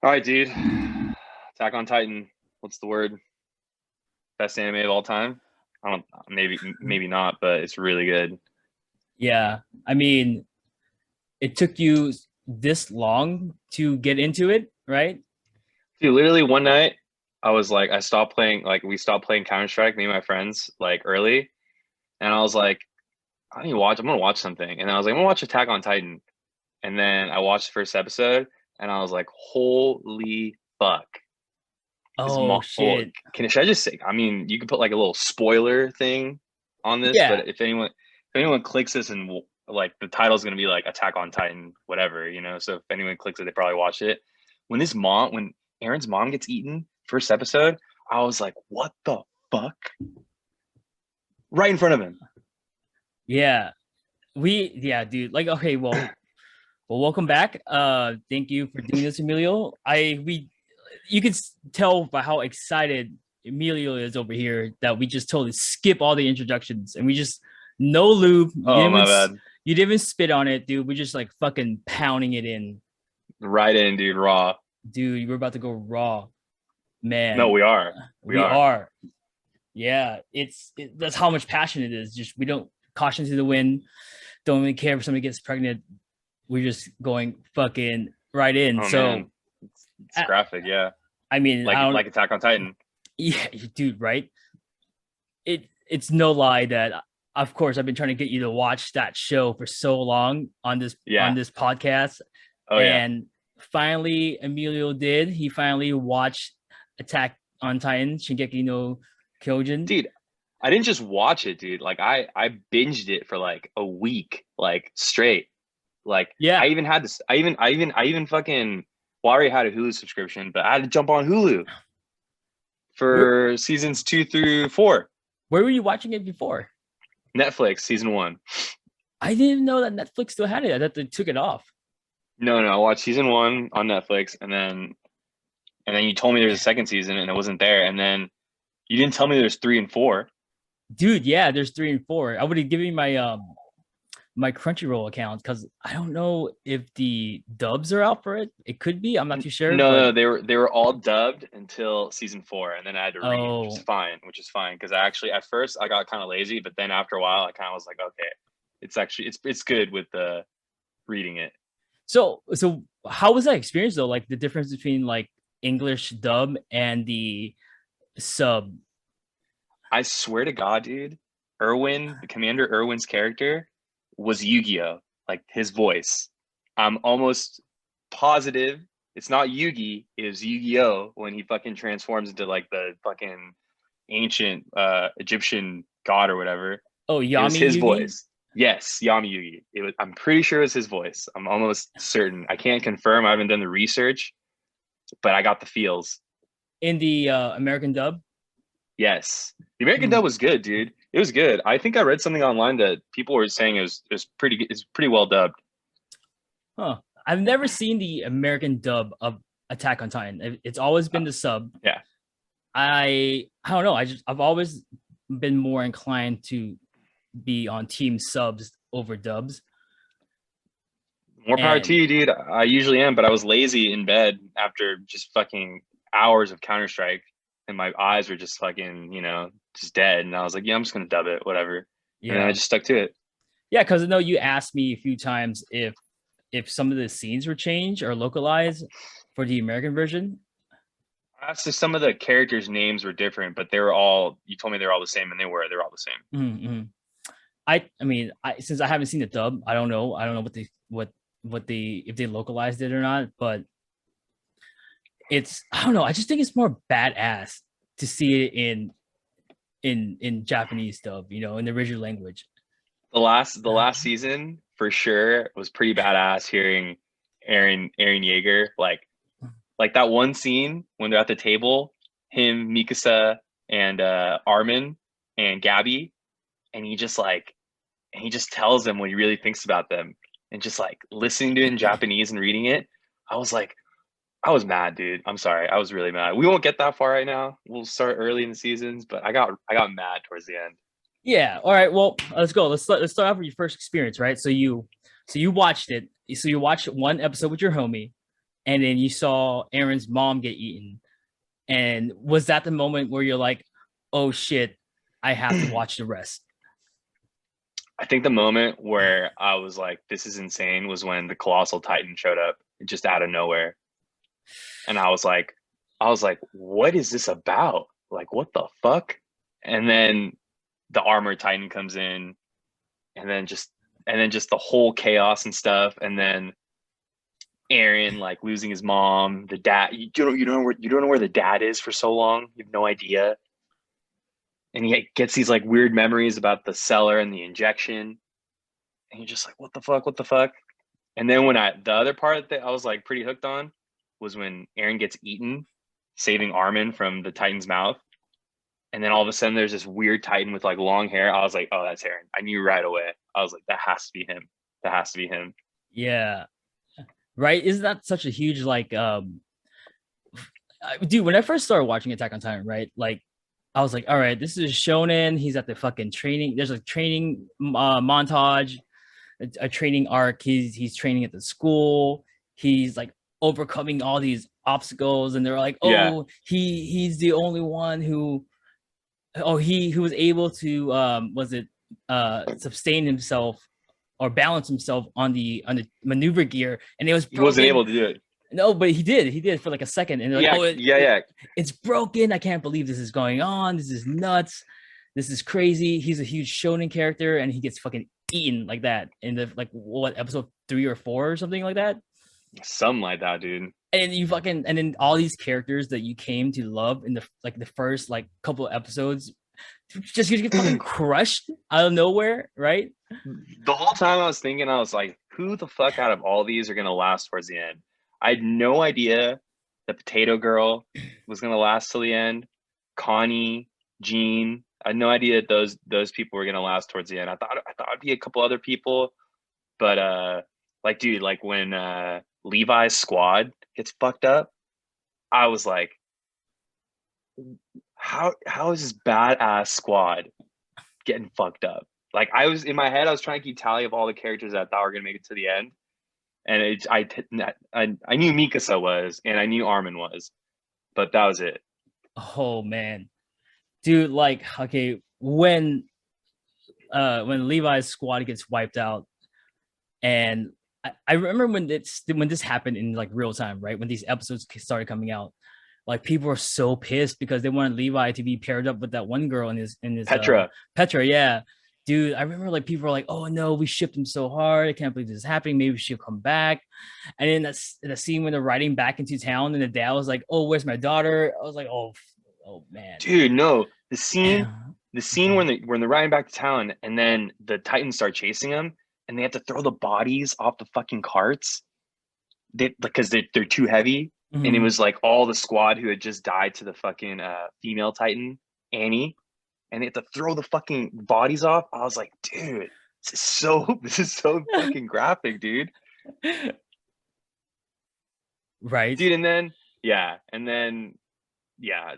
All right, dude. Attack on Titan. What's the word? Best anime of all time? I don't. Maybe not, but it's really good. Yeah, I mean, it took you this long to get into it, right? Dude, literally one night, I was like, I stopped playing. Like, we stopped playing Counter Strike. Me and my friends, like early, and I was like, I need to watch. I'm gonna watch something, and I was like, I'm gonna watch Attack on Titan. And then I watched the first episode, and I was like, holy fuck! Oh Well, shit. should I just say? I mean, you can put like a little spoiler thing on this, Yeah. but if anyone clicks this and like the title's gonna be like Attack on Titan, whatever, you know. So if anyone clicks it, they probably watch it. When Aaron's mom gets eaten, first episode, I was like, what the fuck? Right in front of him. Yeah. Dude. Like, okay, well, welcome back. Thank you for doing this, Emilio. You could tell by how excited Emilio is over here that we just totally skip all the introductions and we just no lube. Oh, my bad. You didn't even spit on it, dude. We're just like fucking pounding it in. Right in, dude. Raw. Dude, we're about to go raw. Man. No, we are. We are. Yeah, that's how much passion it is. Just we don't caution to the wind. Don't even care if somebody gets pregnant. We're just going fucking right in. Oh, so man. It's graphic, yeah. I mean, like Attack on Titan. Yeah, dude, right? It's no lie that of course I've been trying to get you to watch that show for so long on this podcast. Oh, and finally Emilio did. He finally watched Attack on Titan, Shingeki no Kyojin. Dude, I didn't just watch it, dude. Like I binged it for like a week, like straight. Like yeah, I even had this. I even fucking. Well, I already had a Hulu subscription, but I had to jump on Hulu for seasons 2 through 4. Where were you watching it before? Netflix season 1. I didn't know that Netflix still had it. I thought they took it off. No, I watched season 1 on Netflix, and then you told me there's a second season, and it wasn't there, and then you didn't tell me there's 3 and 4. Dude, yeah, there's 3 and 4. I would have given you my Crunchyroll account because I don't know if the dubs are out for it. It could be. I'm not too sure. No, they were all dubbed until season 4, and then I had to read, which is fine because I actually at first I got kind of lazy, but then after a while I kind of was like, okay, it's good with the reading it. So how was that experience though? Like the difference between like English dub and the sub. I swear to God, dude, Commander Irwin's character was Yu-Gi-Oh, like his voice. I'm almost positive it's not Yugi, it was Yu-Gi-Oh when he fucking transforms into like the fucking ancient Egyptian god or whatever. Oh, Yami it was his Yugi? Voice. Yes, Yami Yugi. I'm pretty sure it was his voice. I'm almost certain. I can't confirm. I haven't done the research, but I got the feels. In the American dub? Yes. The American dub was good, dude. It was good. I think I read something online that people were saying it's pretty well dubbed. Huh. I've never seen the American dub of Attack on Titan. It's always been the sub. Yeah. I don't know. I've always been more inclined to be on team subs over dubs. More power to you, dude. I usually am, but I was lazy in bed after just fucking hours of Counter-Strike, and my eyes were just fucking, just dead. And I was like, yeah, I'm just gonna dub it, whatever. Yeah. And I just stuck to it. Yeah, because I know you asked me a few times if some of the scenes were changed or localized for the American version. So some of the characters' names were different, but you told me they're all the same, and they're all the same. Mm-hmm. I mean, since I haven't seen the dub, I don't know if they localized it or not, but I don't know. I just think it's more badass to see it in Japanese dub, in the original language. The last season for sure was pretty badass hearing Eren Yeager like that one scene when they're at the table, him, Mikasa, and Armin and Gabby, and he just tells them what he really thinks about them, and just like listening to it in Japanese and reading it, I was mad, dude. I'm sorry, I was really mad. We won't get that far right now. We'll start early in the seasons, but I got mad towards the end. Yeah. All right. Well, let's go. Let's start off with your first experience, right? So you watched it. So you watched one episode with your homie. and then you saw Aaron's mom get eaten. And was that the moment where you're like, oh shit, I have to watch the rest? I think the moment where I was like, this is insane was when the Colossal Titan showed up just out of nowhere. And I was like, what is this about? Like, what the fuck? And then the Armored Titan comes in, and then just the whole chaos and stuff. And then Aaron like losing his mom, the dad. You don't know where the dad is for so long. You have no idea. And he gets these like weird memories about the cellar and the injection, and you're just like, what the fuck? And then the other part that I was like pretty hooked on was when Aaron gets eaten, saving Armin from the Titan's mouth. And then all of a sudden there's this weird Titan with like long hair. I was like, oh, that's Aaron. I knew right away. I was like, that has to be him. That has to be him. Yeah. Right. Isn't that such a huge like dude, when I first started watching Attack on Titan, right? Like I was like, all right, this is shonen. He's at the fucking training. There's a training montage, a training arc. He's training at the school. He's like overcoming all these obstacles, and they're like, oh, he's the only one who who was able to sustain himself or balance himself on the maneuver gear, and it was broken. He wasn't able to do it. No, but he did for like a second, and they're like, it's broken. I can't believe this is going on. This is nuts. This is crazy. He's a huge shonen character, and he gets fucking eaten like that in the like what episode 3 or 4 or something like that. Something like that, dude. And then all these characters that you came to love in the first like couple of episodes just get fucking crushed out of nowhere, right? The whole time I was thinking, I was like, who the fuck out of all these are gonna last towards the end? I had no idea the Potato Girl was gonna last till the end. Connie, Jean, I had no idea that those people were gonna last towards the end. I thought it'd be a couple other people, but like, dude, like when Levi's squad gets fucked up, I was like, how is this badass squad getting fucked up? Like I was in my head, I was trying to keep tally of all the characters that I thought were gonna make it to the end. And I knew Mikasa was, and I knew Armin was, but that was it. Oh man, dude! Like, okay, when Levi's squad gets wiped out, and I remember when this happened in like real time, right? When these episodes started coming out, like people were so pissed because they wanted Levi to be paired up with that one girl in his Petra. Petra, yeah. Dude, I remember like people were like, oh no, we shipped him so hard. I can't believe this is happening. Maybe she'll come back. And then that's the scene when they're riding back into town and the dad was like, oh, where's my daughter? I was like, oh man. Dude, no. The scene when they're riding back to town and then the Titans start chasing them and they have to throw the bodies off the fucking carts because they're too heavy. Mm-hmm. And it was like all the squad who had just died to the fucking female Titan, Annie. And they have to throw the fucking bodies off. I was like, dude, this is so fucking graphic, dude. Right. Dude, and then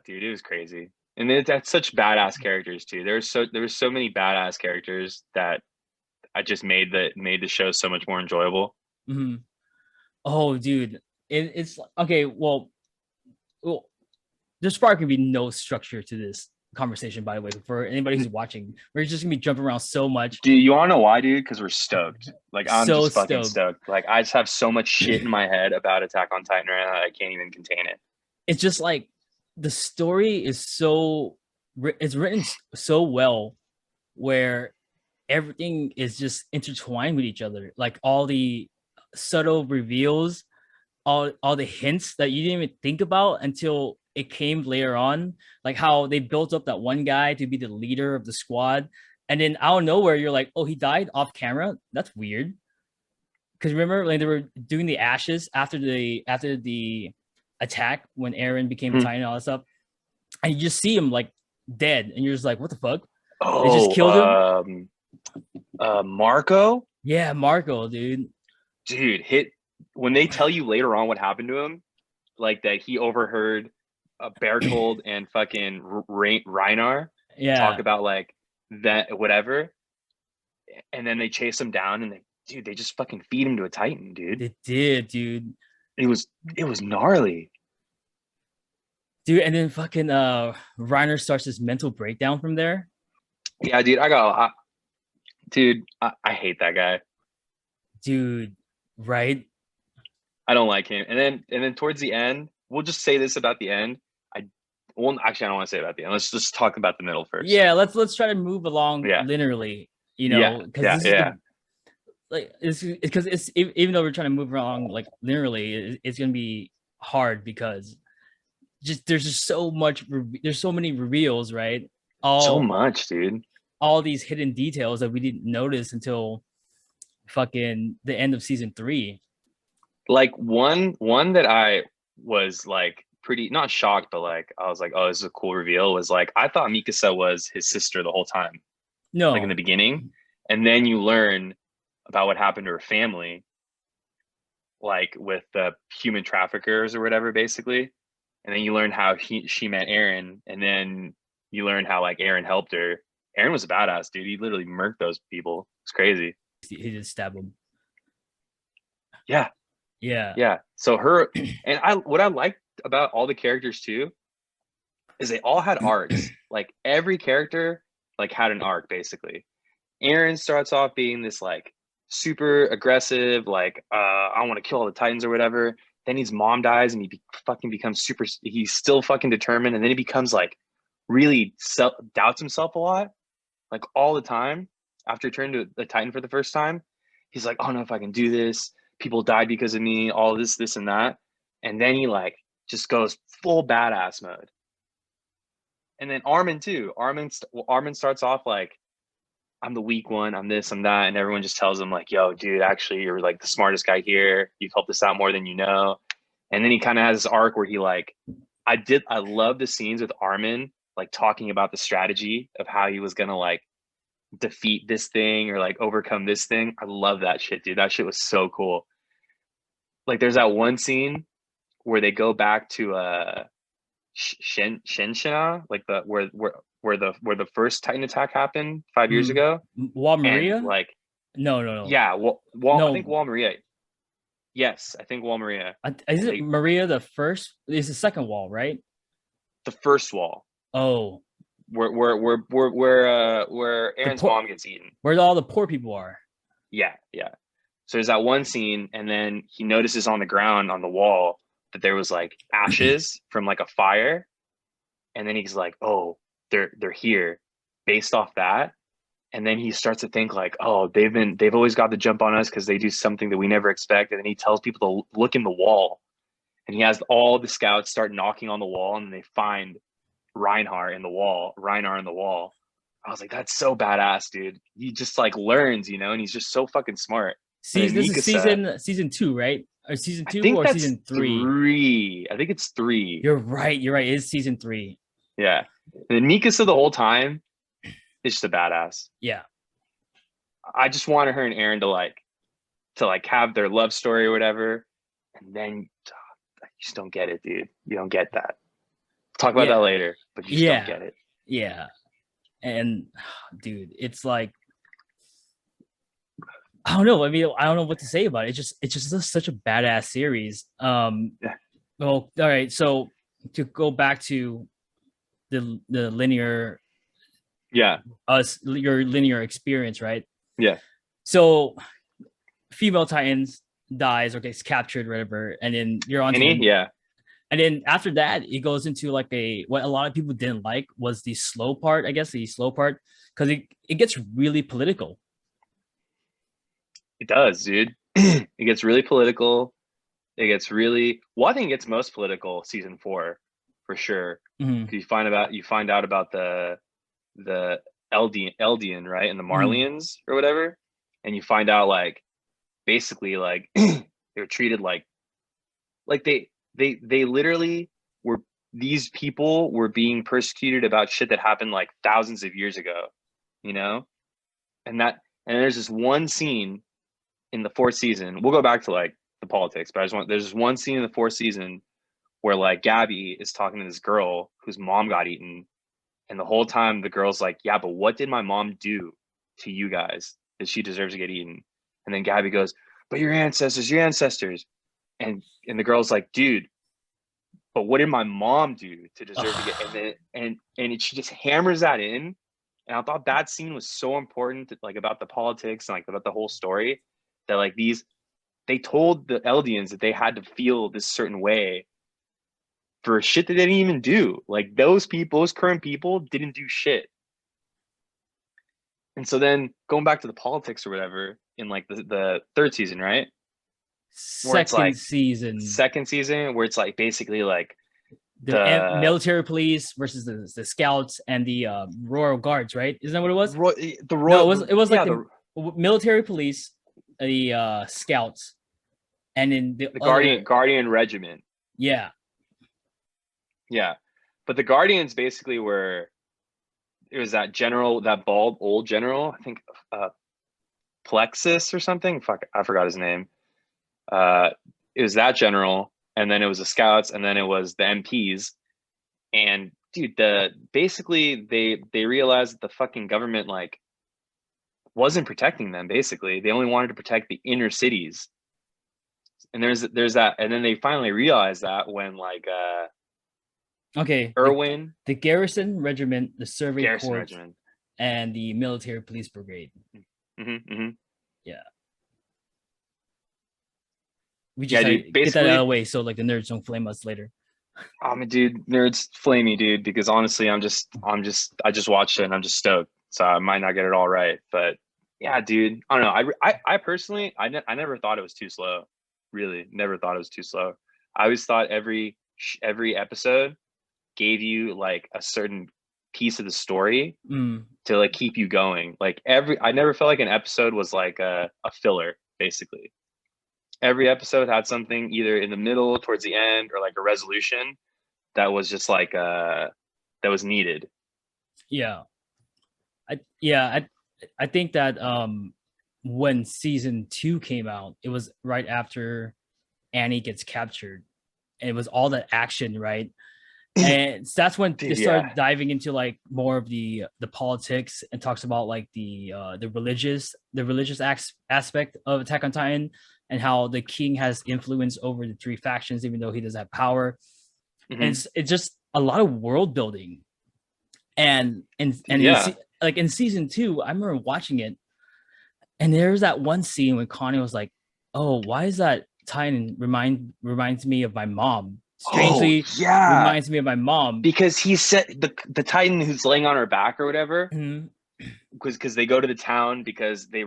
dude, it was crazy. And that's such badass characters too. There were so many badass characters that I just made the show so much more enjoyable. Mm-hmm. Oh, dude. It's okay, well, there's probably gonna be no structure to this conversation, by the way, for anybody who's watching. We're just gonna be jumping around so much. Dude, you wanna know why, dude? Because we're stoked. Like I'm so just fucking stoked. Like I just have so much shit in my head about Attack on Titan right now that I can't even contain it. It's just like the story is it's written so well where everything is just intertwined with each other. Like all the subtle reveals, all the hints that you didn't even think about until it came later on, like how they built up that one guy to be the leader of the squad, and then out of nowhere you're like, oh, he died off camera. That's weird. Because remember, like they were doing the ashes after the attack when Aaron became a Titan and all that stuff, and you just see him like dead, and you're just like, what the fuck? Oh, they just killed him. Marco. Yeah, Marco, dude. Dude, when they tell you later on what happened to him, like that he overheard Bertold and fucking Reinar talk about like that whatever, and then they chase him down and they just fucking feed him to a Titan, dude. They did, dude. It was gnarly. Dude, and then fucking Reiner starts his mental breakdown from there. Yeah, dude, I hate that guy. Dude, right? I don't like him. And then towards the end, we'll just say this about the end. Actually, I don't want to say about the end. Let's just talk about the middle first. Yeah, let's try to move along Yeah. linearly, because this is like it's because it's even though we're trying to move along like linearly, it's gonna be hard because there's just so much. There's so many reveals, right? So much, dude. All these hidden details that we didn't notice until fucking the end of season 3. Like one that I was like pretty not shocked, but like I was like, oh, this is a cool reveal. Was like I thought Mikasa was his sister the whole time. No, like in the beginning, and then you learn about what happened to her family, like with the human traffickers or whatever, basically. And then you learn how she met Eren, and then you learn how like Eren helped her. Eren was a badass, dude. He literally murked those people. It's crazy. he just stabbed him. Yeah. So her and what I liked about all the characters too is they all had arcs. Like every character like had an arc basically. Eren starts off being this like super aggressive, like I want to kill all the Titans or whatever. Then his mom dies and he fucking becomes super. He's still fucking determined, and then he becomes like really doubts himself a lot, like all the time. After turning to the Titan for the first time, he's like, "I don't know if I can do this. People died because of me. All this, and that." And then he like just goes full badass mode. And then Armin too. Armin starts off like, I'm the weak one, I'm this, I'm that, and everyone just tells him like, yo, dude, actually you're like the smartest guy here. You've helped us out more than you know. And then he kind of has this arc where he like, I love the scenes with Armin like talking about the strategy of how he was gonna like defeat this thing or like overcome this thing. I love that shit, dude. That shit was so cool. Like there's that one scene where they go back to Shinshina, like where the first Titan attack happened 5 years ago. Wall Maria? And like no. Yeah, no. I think Wall Maria. Yes, I think Wall Maria. Is it Maria the first? Is the second wall, right? The first wall. Oh. Where Aaron's mom gets eaten. Where all the poor people are. Yeah. So there's that one scene, and then he notices on the ground on the wall that there was like ashes from like a fire, and then he's like, oh, they're here based off that. And then he starts to think like, oh, they've always got the jump on us because they do something that we never expect. And then he tells people to look in the wall, and he has all the scouts start knocking on the wall, and they find Reinar in the wall. I was like, that's so badass, dude. He just like learns, and he's just so fucking smart. This is season 2, right? Or season 2 or season 3? I think it's 3. You're right. It is season 3. Yeah. And then Mikasa the whole time is just a badass. Yeah. I just wanted her and Eren to have their love story or whatever. And then you just don't get it, dude. You don't get that. Talk about that later, but you just don't get it. Yeah. And dude, it's like, I don't know. I mean, I don't know what to say about it. It's just such a badass series. Well, all right. So to go back to the linear, your linear experience, right? Yeah. So female Titans dies or gets captured, whatever, and then you're on. And then after that, it goes into like what a lot of people didn't like was the slow part, because it gets really political. It does, dude. It gets really political. I think it gets most political season 4 for sure. Mm-hmm. You find out about the Eldian, right? And the Marlians or whatever. And you find out like basically like they're treated like they literally were, these people were being persecuted about shit that happened like thousands of years ago, and there's this one scene in the 4th season. We'll go back to like the politics, but there's this one scene in the 4th season where like Gabby is talking to this girl whose mom got eaten, and the whole time the girl's like, yeah, but what did my mom do to you guys that she deserves to get eaten? And then Gabby goes, but your ancestors. and the girl's like, dude, but what did my mom do to deserve to get? And then she just hammers that in. And I thought that scene was so important, like about the politics and like about the whole story, that like they told the Eldians that they had to feel this certain way for shit that they didn't even do. Like those current people didn't do shit. And so then going back to the politics or whatever in like the third season, right? Where it's like second season, where it's like basically like the military police versus the scouts and the royal guards, right? Isn't that what it was? It was like the military police, the scouts, and then the Guardian regiment. Yeah. But the Guardians basically were, it was that general, that bald old general, I think Plexus or something. Fuck, I forgot his name. It was that general, and then it was the scouts, and then it was the MPs. And dude, basically they realized that the fucking government like wasn't protecting them. Basically, they only wanted to protect the inner cities. And there's that, and then they finally realized that when like Irwin, the garrison regiment, the survey corps, and the military police brigade. Yeah. We just get that out of the way so like the nerds don't flame us later. I mean, dude, nerds flame me, dude, because honestly, I just watched it and I'm just stoked. So I might not get it all right, but yeah, dude, I don't know. I personally, I never thought it was too slow. Really, never thought it was too slow. I always thought every episode gave you like a certain piece of the story to like keep you going. Like I never felt like an episode was like a filler, basically. Every episode had something either in the middle, towards the end, or like a resolution that was just like that was needed. I think that when season 2 came out, it was right after Annie gets captured, and it was all that action, right? And that's when they started diving into like more of the politics, and talks about like the religious aspect of Attack on Titan, and how the king has influence over the 3 factions even though he doesn't have power. And it's just a lot of world building. And like in season 2, I remember watching it, and there's that one scene when Connie was like, oh, why is that Titan reminds me of my mom? Strangely, reminds me of my mom, because he said the Titan who's laying on her back or whatever, because they go to the town because they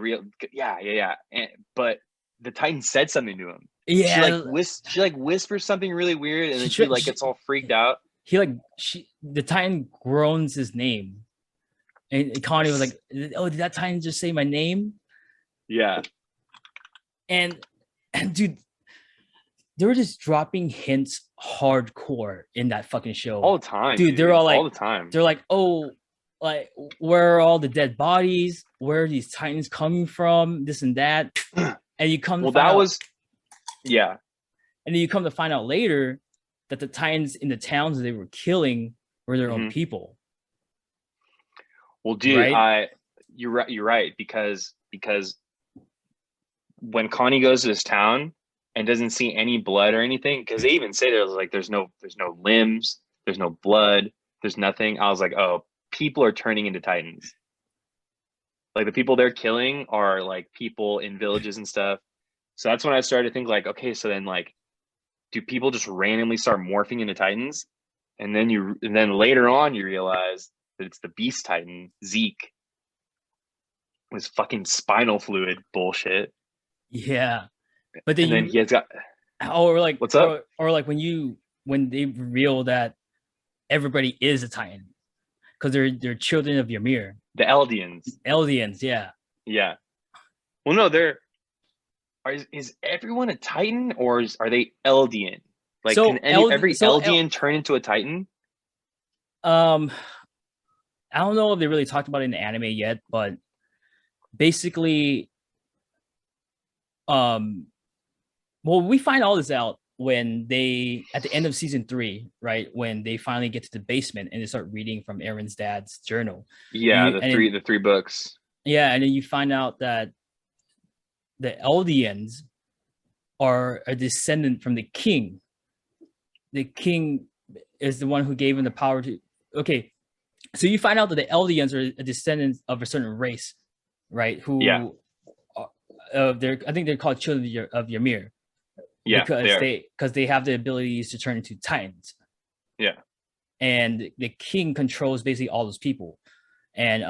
but the Titan said something to him. She whispers something really weird, and then she gets all freaked out. The Titan groans his name, and Connie was like, oh, did that Titan just say my name? Yeah. And dude, they were just dropping hints hardcore in that fucking show all the time, dude. They're all like, all the time. They're like, oh, like, where are all the dead bodies? Where are these Titans coming from? This and that. And you come to find out, and then you come to find out later that the Titans in the towns that they were killing were their own people. Well, dude, right? You're right, because when Connie goes to this town and doesn't see any blood or anything, because they even say there's no limbs, there's no blood, there's nothing. I was like, oh, people are turning into Titans. Like the people they're killing are like people in villages and stuff. So that's when I started to think like, okay, so then like, do people just randomly start morphing into Titans? And then later on you realize that it's the Beast Titan, Zeke, with fucking spinal fluid bullshit. Yeah. But then he has got, or like, what's up? Or like when they reveal that everybody is a Titan, because they're children of Ymir. The Eldians, yeah. Yeah. Well, no, is everyone a Titan, or are they Eldian? Like, so can every Eldian turn into a Titan? I don't know if they really talked about it in the anime yet, but basically, well, we find all this out when they, at the end of season 3, right, when they finally get to the basement and they start reading from Aaron's dad's journal. The three books. Yeah, and then you find out that the Eldians are a descendant from the king. The king is the one who gave him the power to. Okay, so you find out that the Eldians are a descendant of a certain race, right? Who, I think they're called children of Ymir. Yeah, because they have the abilities to turn into titans. Yeah, and the king controls basically all those people. And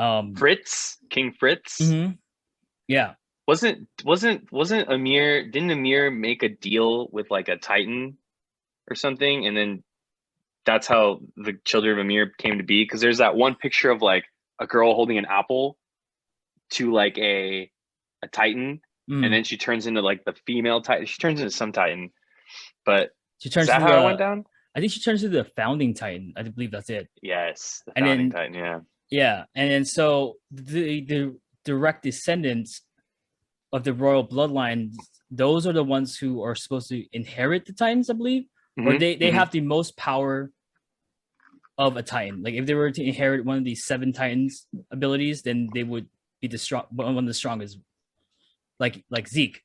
King Fritz. Mm-hmm. Yeah. Wasn't Ymir? Didn't Ymir make a deal with like a titan or something, and then that's how the children of Ymir came to be? Because there's that one picture of like a girl holding an apple to like a titan, and then she turns into like the female titan. She turns into some titan, but she turns is that how it went down? I think she turns into the founding titan. I believe that's it. Yes, the founding titan. Yeah. Yeah, and then so the direct descendants of the royal bloodline, those are the ones who are supposed to inherit the titans, I believe, or they have the most power of a titan. Like if they were to inherit one of these 7 titans abilities, then they would be one of the strongest. Like Zeke.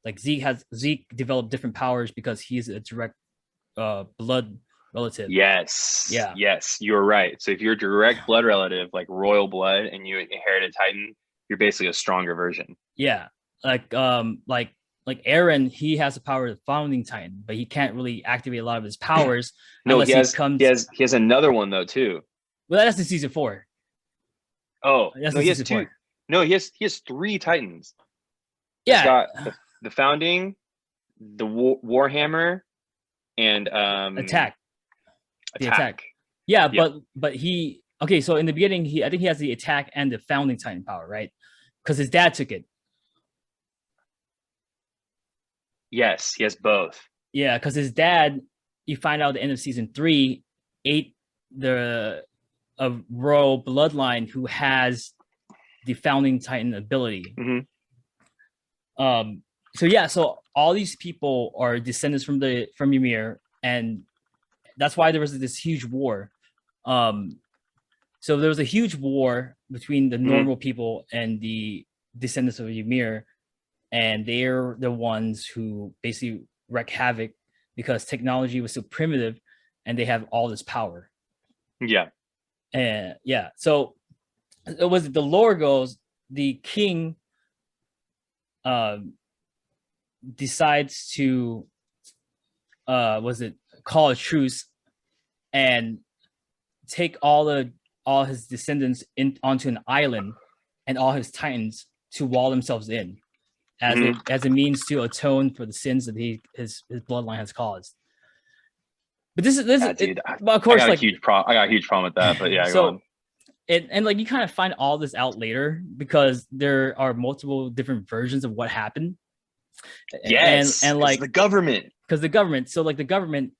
Like Zeke developed different powers because he's a direct blood relative. Yes. Yeah. Yes, you're right. So if you're a direct blood relative, like royal blood, and you inherit a titan, you're basically a stronger version. Yeah. Like Aaron, he has the power of the founding titan, but he can't really activate a lot of his powers. No, he has another one though too. Well, that's in season 4. Oh, no, he has 2. 4. No, he has 3 titans. Yeah. He's got the founding, the Warhammer, and attack. Yeah, but he so in the beginning I think he has the attack and the founding titan power, right? Because his dad took it. Yes, he has both. Yeah, because his dad, you find out at the end of season 3, ate a royal bloodline who has the founding titan ability. So all these people are descendants from Ymir, and that's why there was this huge war. So there was a huge war between the normal people and the descendants of Ymir, and they're the ones who basically wreak havoc because technology was so primitive and they have all this power. Yeah. And yeah, so it was the lore goes, the king decides to call a truce and take all his descendants onto an island and all his titans to wall themselves in as a means to atone for the sins that his bloodline has caused. But this dude, of course, I got a huge problem with that. But yeah, so, go on. And like you kind of find all this out later because there are multiple different versions of what happened. Yes, and like the government. Because the government, so like the government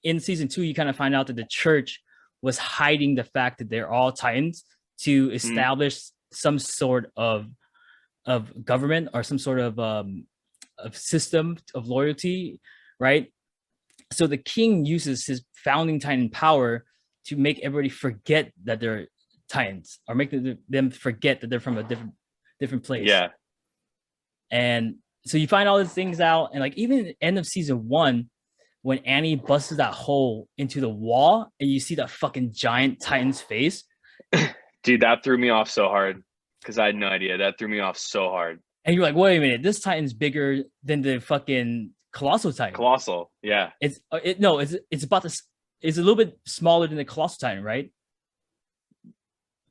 in season 2, you kind of find out that the church was hiding the fact that they're all titans to establish some sort of government or some sort of system of loyalty, right? So the king uses his founding titan power to make everybody forget that they're titans, or make them forget that they're from a different place. Yeah. And so you find all these things out, and like even at the end of season 1, when Annie busts that hole into the wall and you see that fucking giant titan's face. Dude, that threw me off so hard because I had no idea. That threw me off so hard. And you're like, wait a minute, this titan's bigger than the fucking colossal titan. Colossal, yeah. It's about this. It's a little bit smaller than the colossal titan, right?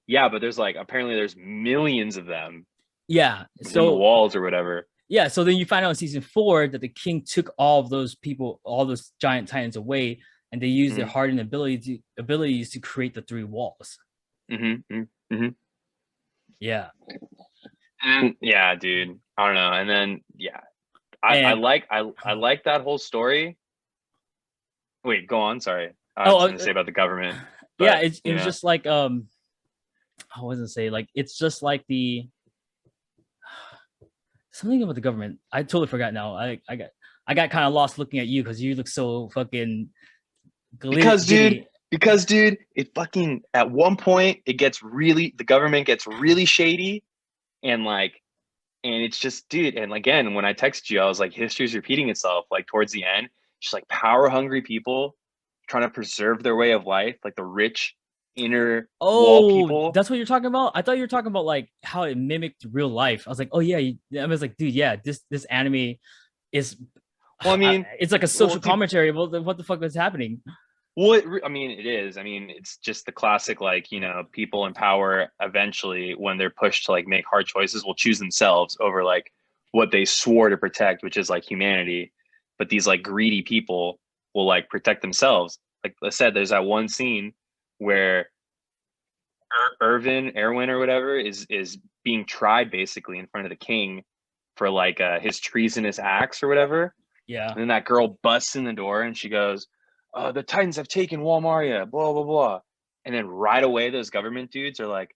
Yeah, but there's apparently there's millions of them. Yeah, so the walls or whatever. Yeah, so then you find out in season 4 that the king took all of those people, all those giant titans away, and they used their hardened abilities to create the 3 walls. Yeah. And yeah, dude, I don't know. And then I like that whole story. Wait, go on. Sorry, I was going to say about the government. But, yeah, it was just like I wasn't say like it's just like the. Something about the government. I totally forgot now. I got kind of lost looking at you because you look so fucking. Because dude, it fucking at one point the government gets really shady, and like And it's just, dude, and again, when I texted you, I was like, history's repeating itself. Like towards the end, just like power hungry people trying to preserve their way of life, like the rich inner wall Oh, people. that's what you're talking about? I thought you were talking about like how it mimicked real life. I was like, oh yeah. I was like, dude, yeah, this anime is Well, I mean, it's like a well, social dude, commentary about what the fuck is happening. I mean, it is. I mean, it's just the classic, like, people in power eventually, when they're pushed to like make hard choices, will choose themselves over like what they swore to protect, which is like humanity. But these like greedy people will like protect themselves. Like I said, there's that one scene where Erwin or whatever is being tried basically in front of the king for like his treasonous acts or whatever. Yeah. And then that girl busts in the door and she goes, the Titans have taken Walmaria, blah, blah, blah. And then right away, those government dudes are like,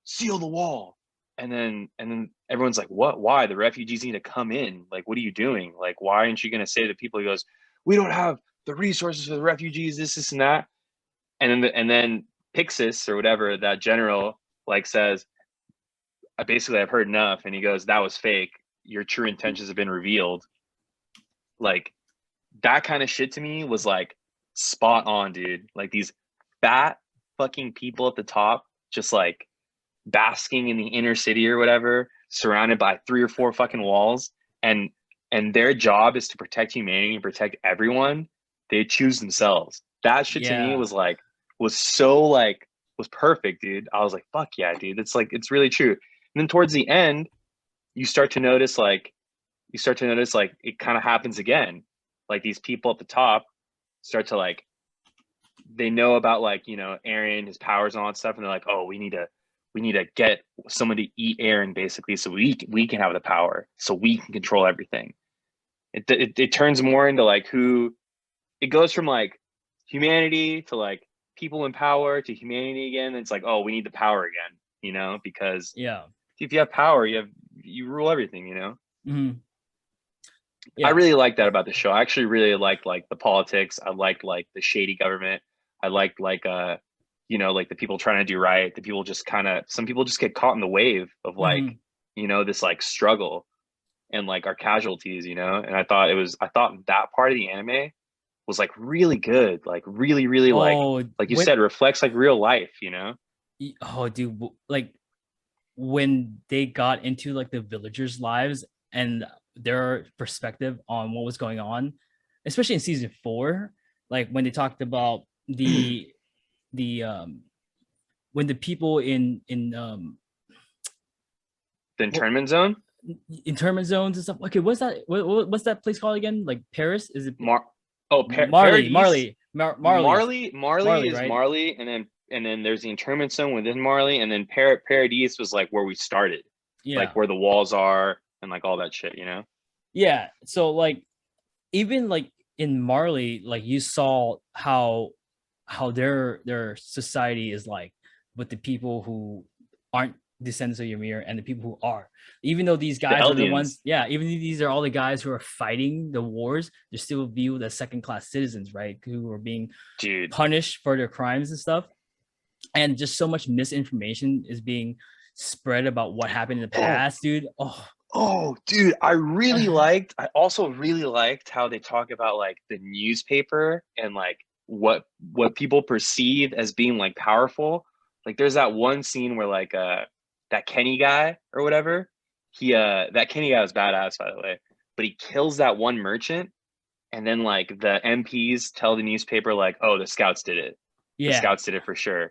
seal the wall. And then everyone's like, what? Why? The refugees need to come in. Like, what are you doing? Like, why aren't you going to say to people? He goes, we don't have the resources for the refugees, this, and that. And then Pixis or whatever, that general, like says, I've heard enough. And he goes, that was fake. Your true intentions have been revealed. Like, that kind of shit to me was like spot on, dude. Like these fat fucking people at the top, just like basking in the inner city or whatever, surrounded by 3 or 4 fucking walls, and their job is to protect humanity and protect everyone. They choose themselves. That shit to me Yeah. was perfect, dude. I was like, fuck yeah, dude. It's really true. And then towards the end, you start to notice like it kind of happens again. Like these people at the top start to like, they know about like, Aaron, his powers and all that stuff, and they're like, oh, we need to get someone to eat Aaron basically, so we can have the power, so we can control everything. It turns more into like it goes from like humanity to like people in power to humanity again. It's like, oh, we need the power again, because Yeah. if you have power, you rule everything. Mhm. I Yeah. really like that about the show. I actually really liked like the politics. I liked like the shady government. I liked like like the people trying to do right. The people just some people just get caught in the wave of like, Mhm. this like struggle and like our casualties. And I thought that part of the anime was like really good. Like really, really Oh, like you said, reflects like real life. oh, dude, like when they got into like the villagers' lives and their perspective on what was going on, especially in season 4, like when they talked about the when the people in The internment zone. internment zones and stuff. Okay, what's that place called again? Like Paris? Is it Mar Marley? Paradis. Marley is Right? Marley, and then there's the internment zone within Marley, and then Paradis was like where we started, Yeah. like where the walls are and like all that shit. Yeah. So like even like in Marley, like you saw how their society is like with the people who aren't descendants of Ymir and the people who are. Even though these The guys are the ones, Eldians, yeah, even though these are all the guys who are fighting the wars, they're still viewed as second-class citizens, right? Who are being dude. punished for their crimes and stuff. And just so much misinformation is being spread about what happened in the Oh, past, dude. Oh, dude, I also really liked how they talk about like the newspaper and like what people perceive as being like powerful. Like there's that one scene where like that Kenny guy or whatever, that Kenny guy was badass, by the way, but he kills that one merchant, and then like the MPs tell the newspaper like, oh, the scouts did it. The yeah. scouts did it for sure.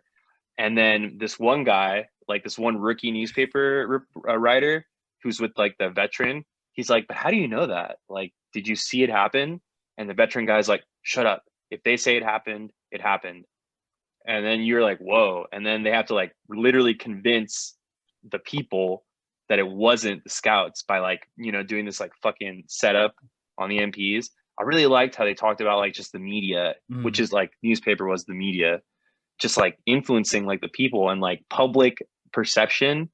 And then this one guy, like this one rookie newspaper writer who's with like the veteran, he's like, but how do you know that? Like, did you see it happen? And the veteran guy's like, shut up. If they say it happened, it happened. And then you're like, whoa. And then they have to like literally convince the people that it wasn't the scouts by like, doing this like fucking setup on the MPs. I really liked how they talked about like just the media, which Mm. is like newspaper was the media, just like influencing like the people, and like public perception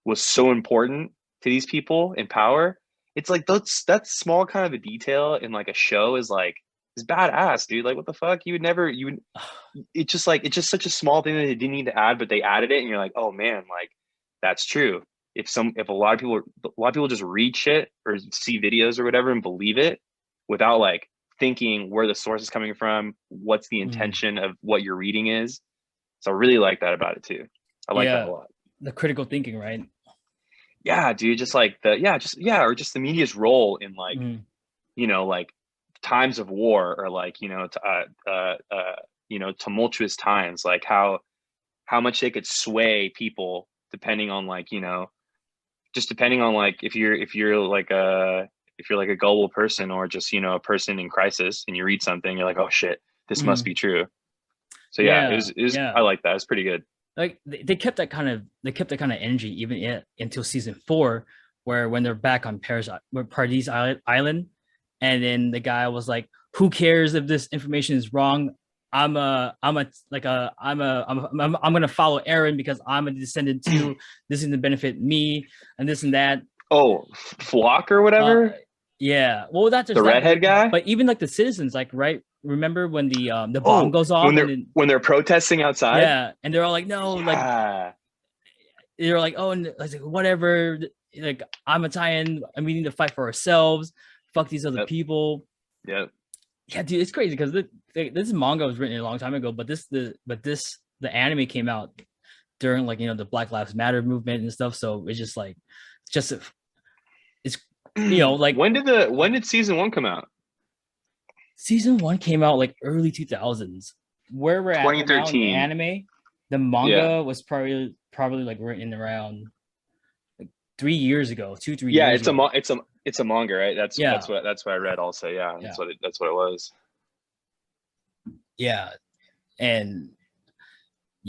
was so important to these people in power. It's like that's small kind of a detail in like a show is badass, dude. Like what the fuck? You would it's just such a small thing that they didn't need to add, but they added it, and you're like, oh man, like that's true. if a lot of people just read shit or see videos or whatever and believe it without like thinking where the source is coming from, what's the intention of what you're reading is. So I really like that about it too. I like that a lot. The critical thinking, right? Yeah, dude, just like or just the media's role in like, you know, like times of war or like, you know, tumultuous times, like how much they could sway people depending on like, you know, just depending on like if you're like a gullible person or just, you know, a person in crisis and you read something, you're like, oh shit, this must be true. So it was I like that. It's pretty good. Like they kept that kind of energy even until season 4, where when they're back on Paradis Island, and then the guy was like, "Who cares if this information is wrong? I'm gonna follow Aaron because I'm a descendant too. This is to benefit me and this and that." Oh, Flock or whatever. Yeah. Well, that's the redhead guy. But even like the citizens, like, right? Remember when the bomb goes off when they're protesting outside? Yeah, and they're all like, no, like they're like, oh, and I was like, whatever, like I'm Italian, and we need to fight for ourselves. Fuck these other people. Yeah, dude, it's crazy because this manga was written a long time ago, but the anime came out during like, you know, the Black Lives Matter movement and stuff. So it's just like, it's, you know, like when did season 1 come out? Season 1 came out like early 2000s. Where we're at 2013 in the anime, the manga was probably like written around like 3 years ago, 2-3 years. Yeah, it's a manga, right? That's what I read also. Yeah, that's what it was. Yeah, and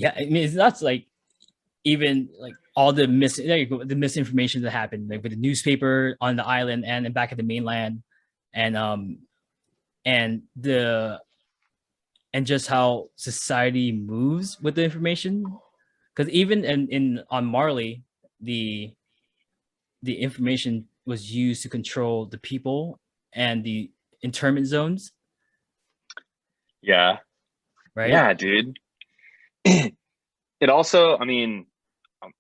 I mean, it's not like even like all the misinformation that happened, like with the newspaper on the island and back at the mainland, and just how society moves with the information, because even on Marley, the information was used to control the people and the internment zones. Yeah. Right. Yeah, dude. It also, I mean,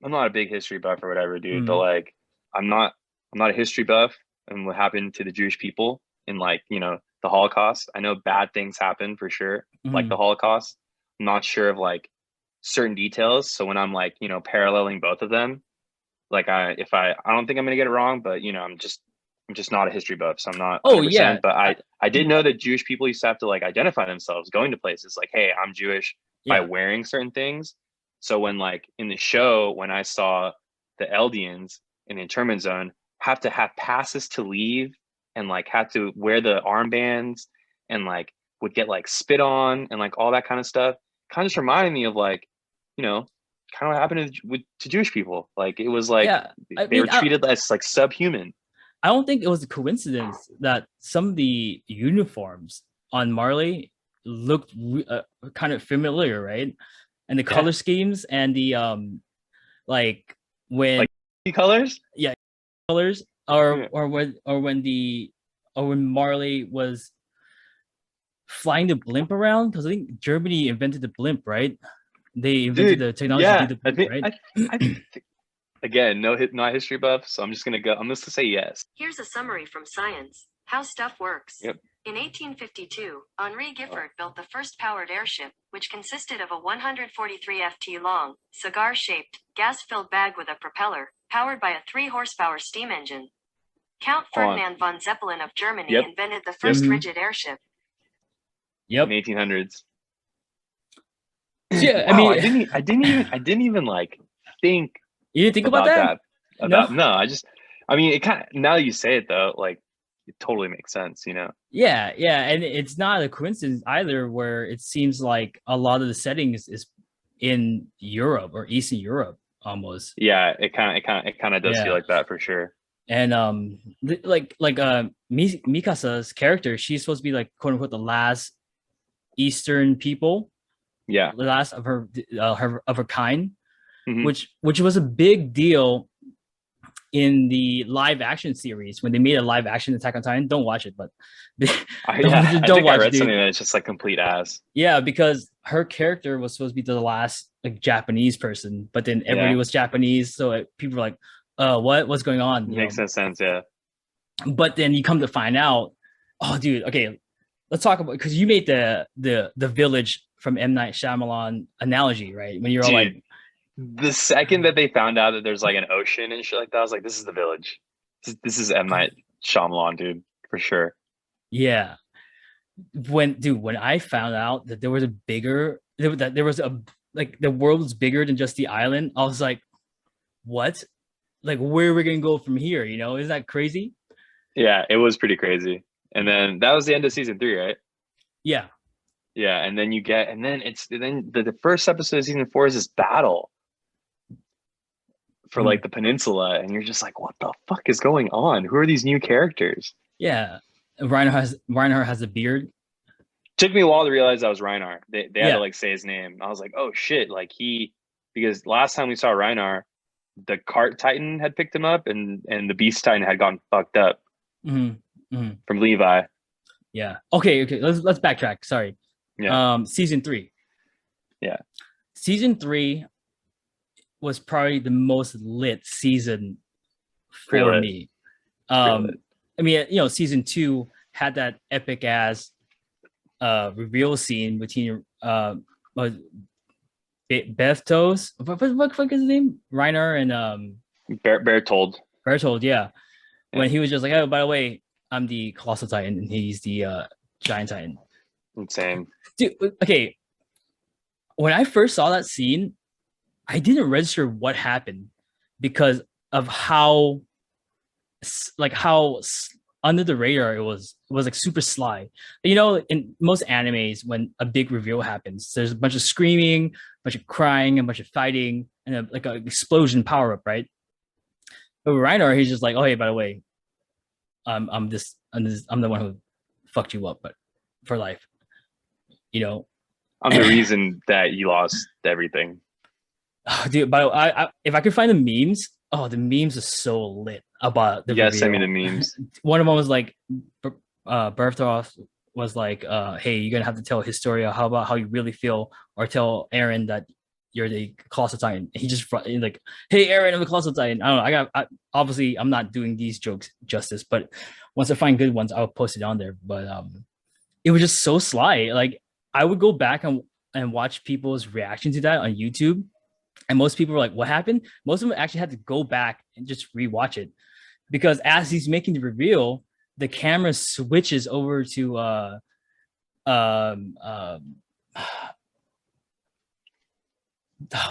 I'm not a big history buff or whatever, dude, but like I'm not a history buff and what happened to the Jewish people in, like, you know, the Holocaust. I know bad things happen for sure, like the Holocaust. I'm not sure of like certain details. So when I'm like, you know, paralleling both of them, like I don't think I'm gonna get it wrong, but you know, I'm just not a history buff, so I'm not 100%, but I did know that Jewish people used to have to like identify themselves going to places like, hey, I'm Jewish, by wearing certain things. So when like in the show, when I saw the Eldians in the internment zone have to have passes to leave and like had to wear the armbands and like would get like spit on and like all that kind of stuff, kind of just reminded me of like, you know, kind of what happened to Jewish people. Like it was like they were treated as like subhuman. I don't think it was a coincidence that some of the uniforms on Marley looked kind of familiar, right? And the color schemes and the like when like colors, colors, or when Marley was flying the blimp around, because I think Germany invented the blimp, right? They invented the technology to do the blimp, right? I think, again, not history buff, so I'm just gonna say yes. Here's a summary from Science: How Stuff Works. Yep. In 1852, Henri Giffard built the first powered airship, which consisted of a 143 ft long, cigar-shaped, gas-filled bag with a propeller, powered by a 3-horsepower steam engine. Count Ferdinand von Zeppelin of Germany invented the first rigid airship. Yep. In 1800s. Yeah, wow, I didn't even like think. You didn't think about that? No, I mean, it kind of, now that you say it though, like it totally makes sense, you know? Yeah, and it's not a coincidence either, where it seems like a lot of the settings is in Europe or Eastern Europe almost. Yeah, it kind of does feel like that for sure. And Mikasa's character, she's supposed to be like quote unquote the last Eastern people. Yeah, the last of her kind, which was a big deal in the live action series when they made a live action Attack on Titan. Don't watch it, but I read something that's just like complete ass. Yeah, because her character was supposed to be the last like Japanese person, but then everybody was Japanese, so people were like, what's going on? Makes no sense. Yeah. But then you come to find out, oh, dude. Okay, let's talk about, because you made the village from M. Night Shyamalan analogy, right? When you're all like, the second that they found out that there's like an ocean and shit like that, I was like, this is the village. This is M. Night Shyamalan, dude, for sure. Yeah. When I found out that there was like the world was bigger than just the island, I was like, what? Like, where are we gonna go from here? You know, isn't that crazy? Yeah, it was pretty crazy. And then that was the end of season 3, right? Yeah. Yeah, and then the first episode of season 4 is this battle for like the peninsula, and you're just like, what the fuck is going on? Who are these new characters? Yeah. Reinhardt has a beard. Took me a while to realize that was Reinhardt. They had to like say his name. I was like, oh shit, like because last time we saw Reinhardt, the cart titan had picked him up, and the beast titan had gotten fucked up from Levi. Yeah. Okay. Let's backtrack. Sorry. Yeah. Season 3. Yeah. Season 3 was probably the most lit season for me. I mean, you know, season 2 had that epic ass reveal scene between Bethtos. What fuck is his name? Reiner and Bertold. Bertold, yeah. When he was just like, oh, by the way, I'm the Colossal Titan and he's the Giant Titan. Insane. Dude, okay. When I first saw that scene, I didn't register what happened because of how under the radar it was like super sly. You know, in most animes, when a big reveal happens, there's a bunch of screaming, a bunch of crying, a bunch of fighting, and like an explosion power up, right? But with Reiner, he's just like, oh, hey, by the way, I'm the one who fucked you up, but for life. You know, I'm the reason that you lost everything. Dude, but if I could find the memes, the memes are so lit about the reveal. Send me the memes. One of them was like, Berthoff was like, hey, you're gonna have to tell Historia how you really feel, or tell Aaron that you're the Colossal Titan. He just like, hey, Aaron, I'm the Colossal Titan. I don't know. Obviously I'm not doing these jokes justice, but once I find good ones, I'll post it on there. But it was just so sly. Like, I would go back and watch people's reaction to that on YouTube. And most people were like, what happened? Most of them actually had to go back and just rewatch it. Because as he's making the reveal, the camera switches over to man,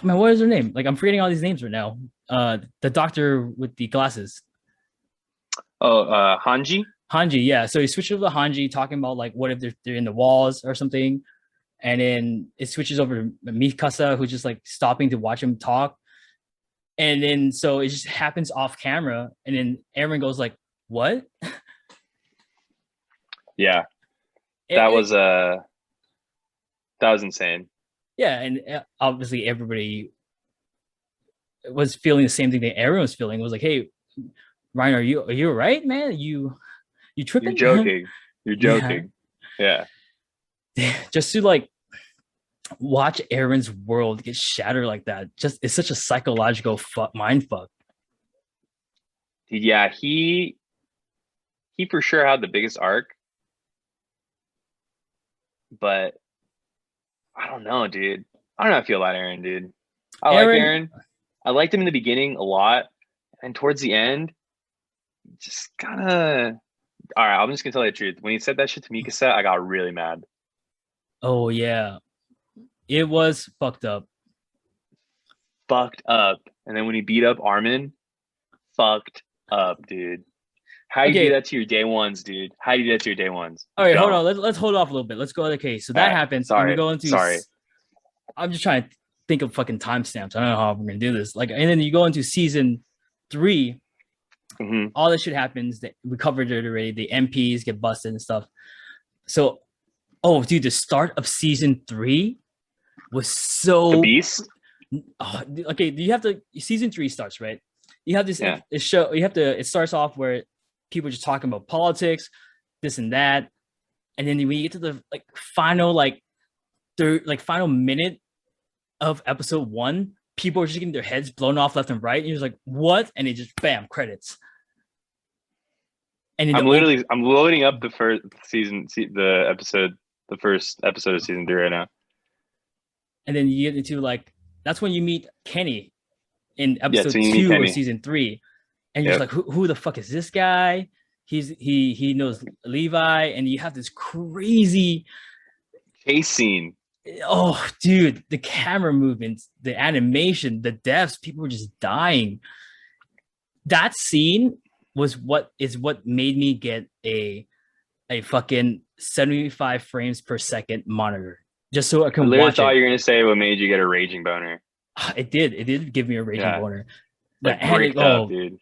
what is her name? Like, I'm forgetting all these names right now. The doctor with the glasses. Hanji? Hanji, yeah. So he switches over to Hanji, talking about like, what if they're in the walls or something. And then it switches over to Mikasa, who's just like stopping to watch him talk. And then so it just happens off camera. And then Aaron goes like, what? Yeah. That was insane. Yeah, and obviously everybody was feeling the same thing that Aaron was feeling. It was like, hey, Ryan, are you all right, man? You tripping? You're joking. You're joking. Yeah. Just to like watch Aaron's world get shattered like that, just it's such a psychological mind fuck. Yeah, he for sure had the biggest arc, but I don't know, dude. I don't know how I feel about Aaron, dude. I like Aaron. I liked him in the beginning a lot, and towards the end, just kind of. All right, I'm just gonna tell you the truth. When he said that shit to Mikasa, I got really mad. Oh yeah, it was fucked up. Fucked up. And then when he beat up Armin, fucked up, dude. How do you do that to your day ones, dude? How do you do that to your day ones? All right, hold on. Let's hold off a little bit. Let's go to the case. So that happens. Sorry. We go into. I'm just trying to think of fucking timestamps. I don't know how we're gonna do this. Like, and then you go into season 3. Mm-hmm. All this shit happens. We covered it already. The MPs get busted and stuff. So, dude, the start of season 3 was so. The Beast. Okay, you have to. Season 3 starts, right? You have this show. You have to. It starts off where people are just talking about politics, this and that, and then when you get to the final final minute of episode 1, people are just getting their heads blown off left and right. And you're just like, what? And it just bam, credits. And I'm loading up the first episode of season 3 right now. And then you get into like, that's when you meet Kenny in episode so you 2 meet of Kenny. season 3. And you're just like, who the fuck is this guy? He knows Levi, and you have this crazy chase scene. Oh, dude, the camera movements, the animation, the deaths, people were just dying. That scene was what made me get a fucking 75 frames per second monitor, just so I can literally watch thought it. you were gonna say what made you get a raging boner. It did give me a raging boner. Like bricked up, dude.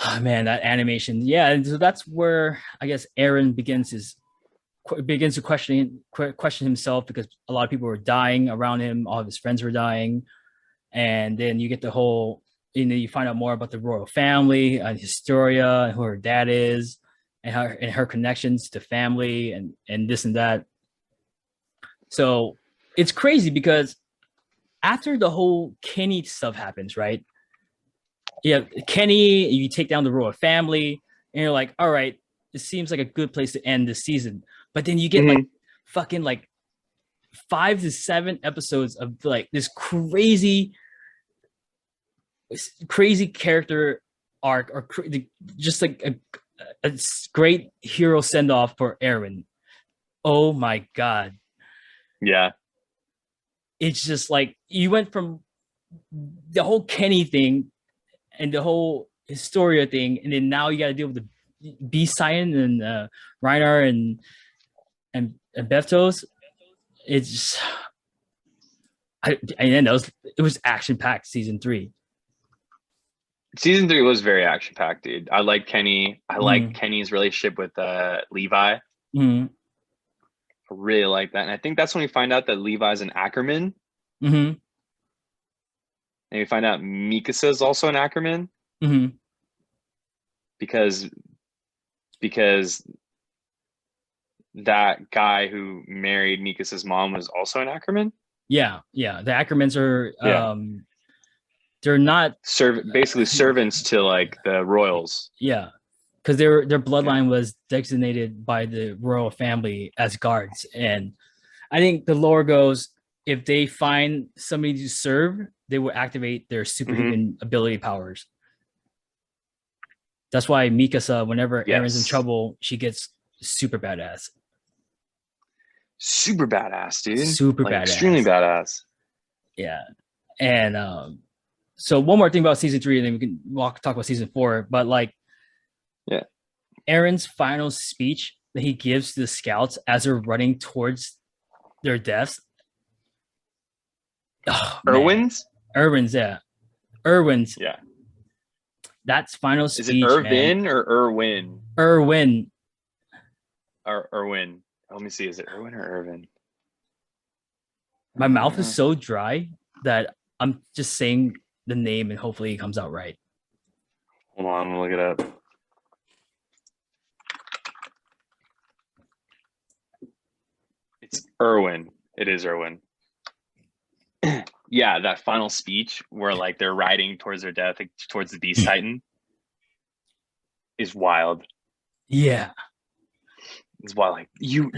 Oh, man, that animation. Yeah, and so that's where I guess Eren begins to question himself, because a lot of people were dying around him. All of his friends were dying. And then you get the whole, you find out more about the royal family and Historia and who her dad is and her connections to family and this and that. So it's crazy because after the whole Kenny stuff happens, right? Yeah, Kenny, you take down the royal family and you're like, all right, it seems like a good place to end this season. But then you get like fucking like 5 to 7 episodes of like this crazy character arc, or just like a great hero send off for Eren. Oh my god! Yeah, it's just like you went from the whole Kenny thing and the whole Historia thing, and then now you got to deal with the B-Cyan and Reiner and Beftos. It's just, and it was action packed. Season 3 was very action packed, dude. I like Kenny. I like Kenny's relationship with Levi. I really like that, and I think that's when we find out that Levi's an Ackerman. And we find out Mikasa is also an Ackerman. Because that guy who married Mikasa's mom was also an Ackerman. Yeah. The Ackermans are they're not basically servants to like the royals. Yeah, because their bloodline was designated by the royal family as guards, and I think the lore goes, if they find somebody to serve, they will activate their superhuman ability powers. That's why Mikasa, whenever Eren's in trouble, she gets super badass. Super badass, dude. Super badass. Extremely badass. Yeah. And so one more thing about season 3, and then we can talk about season 4. But like, Eren's final speech that he gives to the scouts as they're running towards their deaths. Oh, Erwin's? Yeah. Erwin's. Yeah. That's final speech. Is it Irvin or Irwin? Irwin. Irwin. Let me see. Is it Irwin or Irvin? My mouth is so dry that I'm just saying the name and hopefully it comes out right. Hold on, I'm gonna look it up. It's Irwin. It is Irwin. Yeah, that final speech where like they're riding towards their death, like, towards the Beast Titan, is wild. Yeah. It's wild. Like you.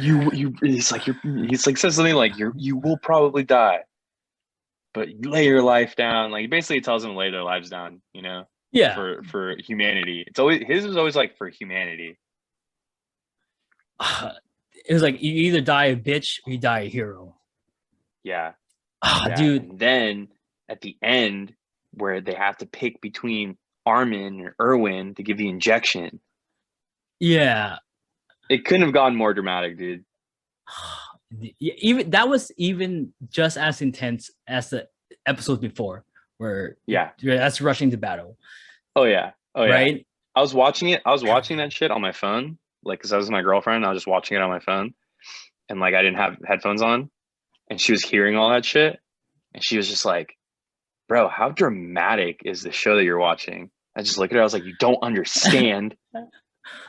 He's like says something like you will probably die, but you lay your life down. Like basically tells them to lay their lives down. You know. Yeah. For humanity, it's always his was always like for humanity. It was like you either die a bitch or you die a hero. Yeah. Dude. And then at the end, where they have to pick between Armin or Irwin to give the injection. Yeah. It couldn't have gotten more dramatic, dude. Even that was even just as intense as the episodes before, where that's rushing to battle. Oh yeah. Right. I was watching it. I was watching that shit on my phone, like because I was with my girlfriend. I was just watching it on my phone, and like I didn't have headphones on, and she was hearing all that shit, and she was just like, "Bro, how dramatic is the show that you're watching?" I just looked at her. I was like, "You don't understand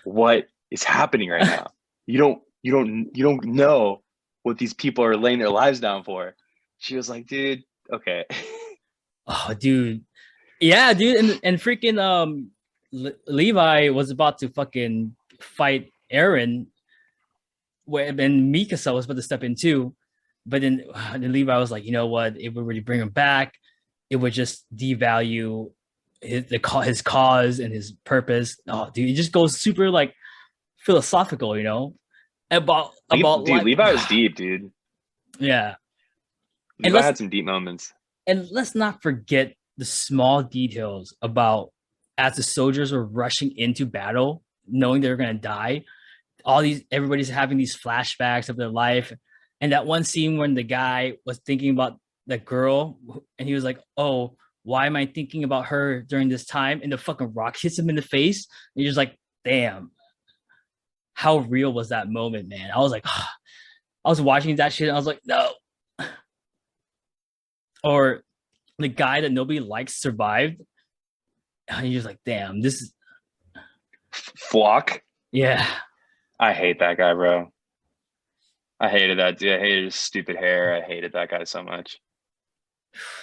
what is happening right now. You don't know what these people are laying their lives down for." She was like, "Dude, okay. Oh, dude. Yeah, dude, and freaking Levi was about to fucking fight Aaron, and Mikasa was about to step in too, but then Levi was like, you know what? If we were to bring him back, it would just devalue his cause and his purpose. Oh, dude, it just goes super like philosophical, you know, about Dude, like, Levi was deep, dude. yeah. Levi had some deep moments. And let's not forget the small details about as the soldiers were rushing into battle, knowing they were gonna die. Everybody's having these flashbacks of their life, and that one scene when the guy was thinking about the girl, and he was like, "Oh, why am I thinking about her during this time?" And the fucking rock hits him in the face, and you're just like, "Damn, how real was that moment, man?" I was like, I was watching that shit, and I was like, "No." Or the guy that nobody likes survived. And you're just like, damn, this is Flock. Yeah. I hate that guy, bro. I hated that dude. I hated his stupid hair. I hated that guy so much.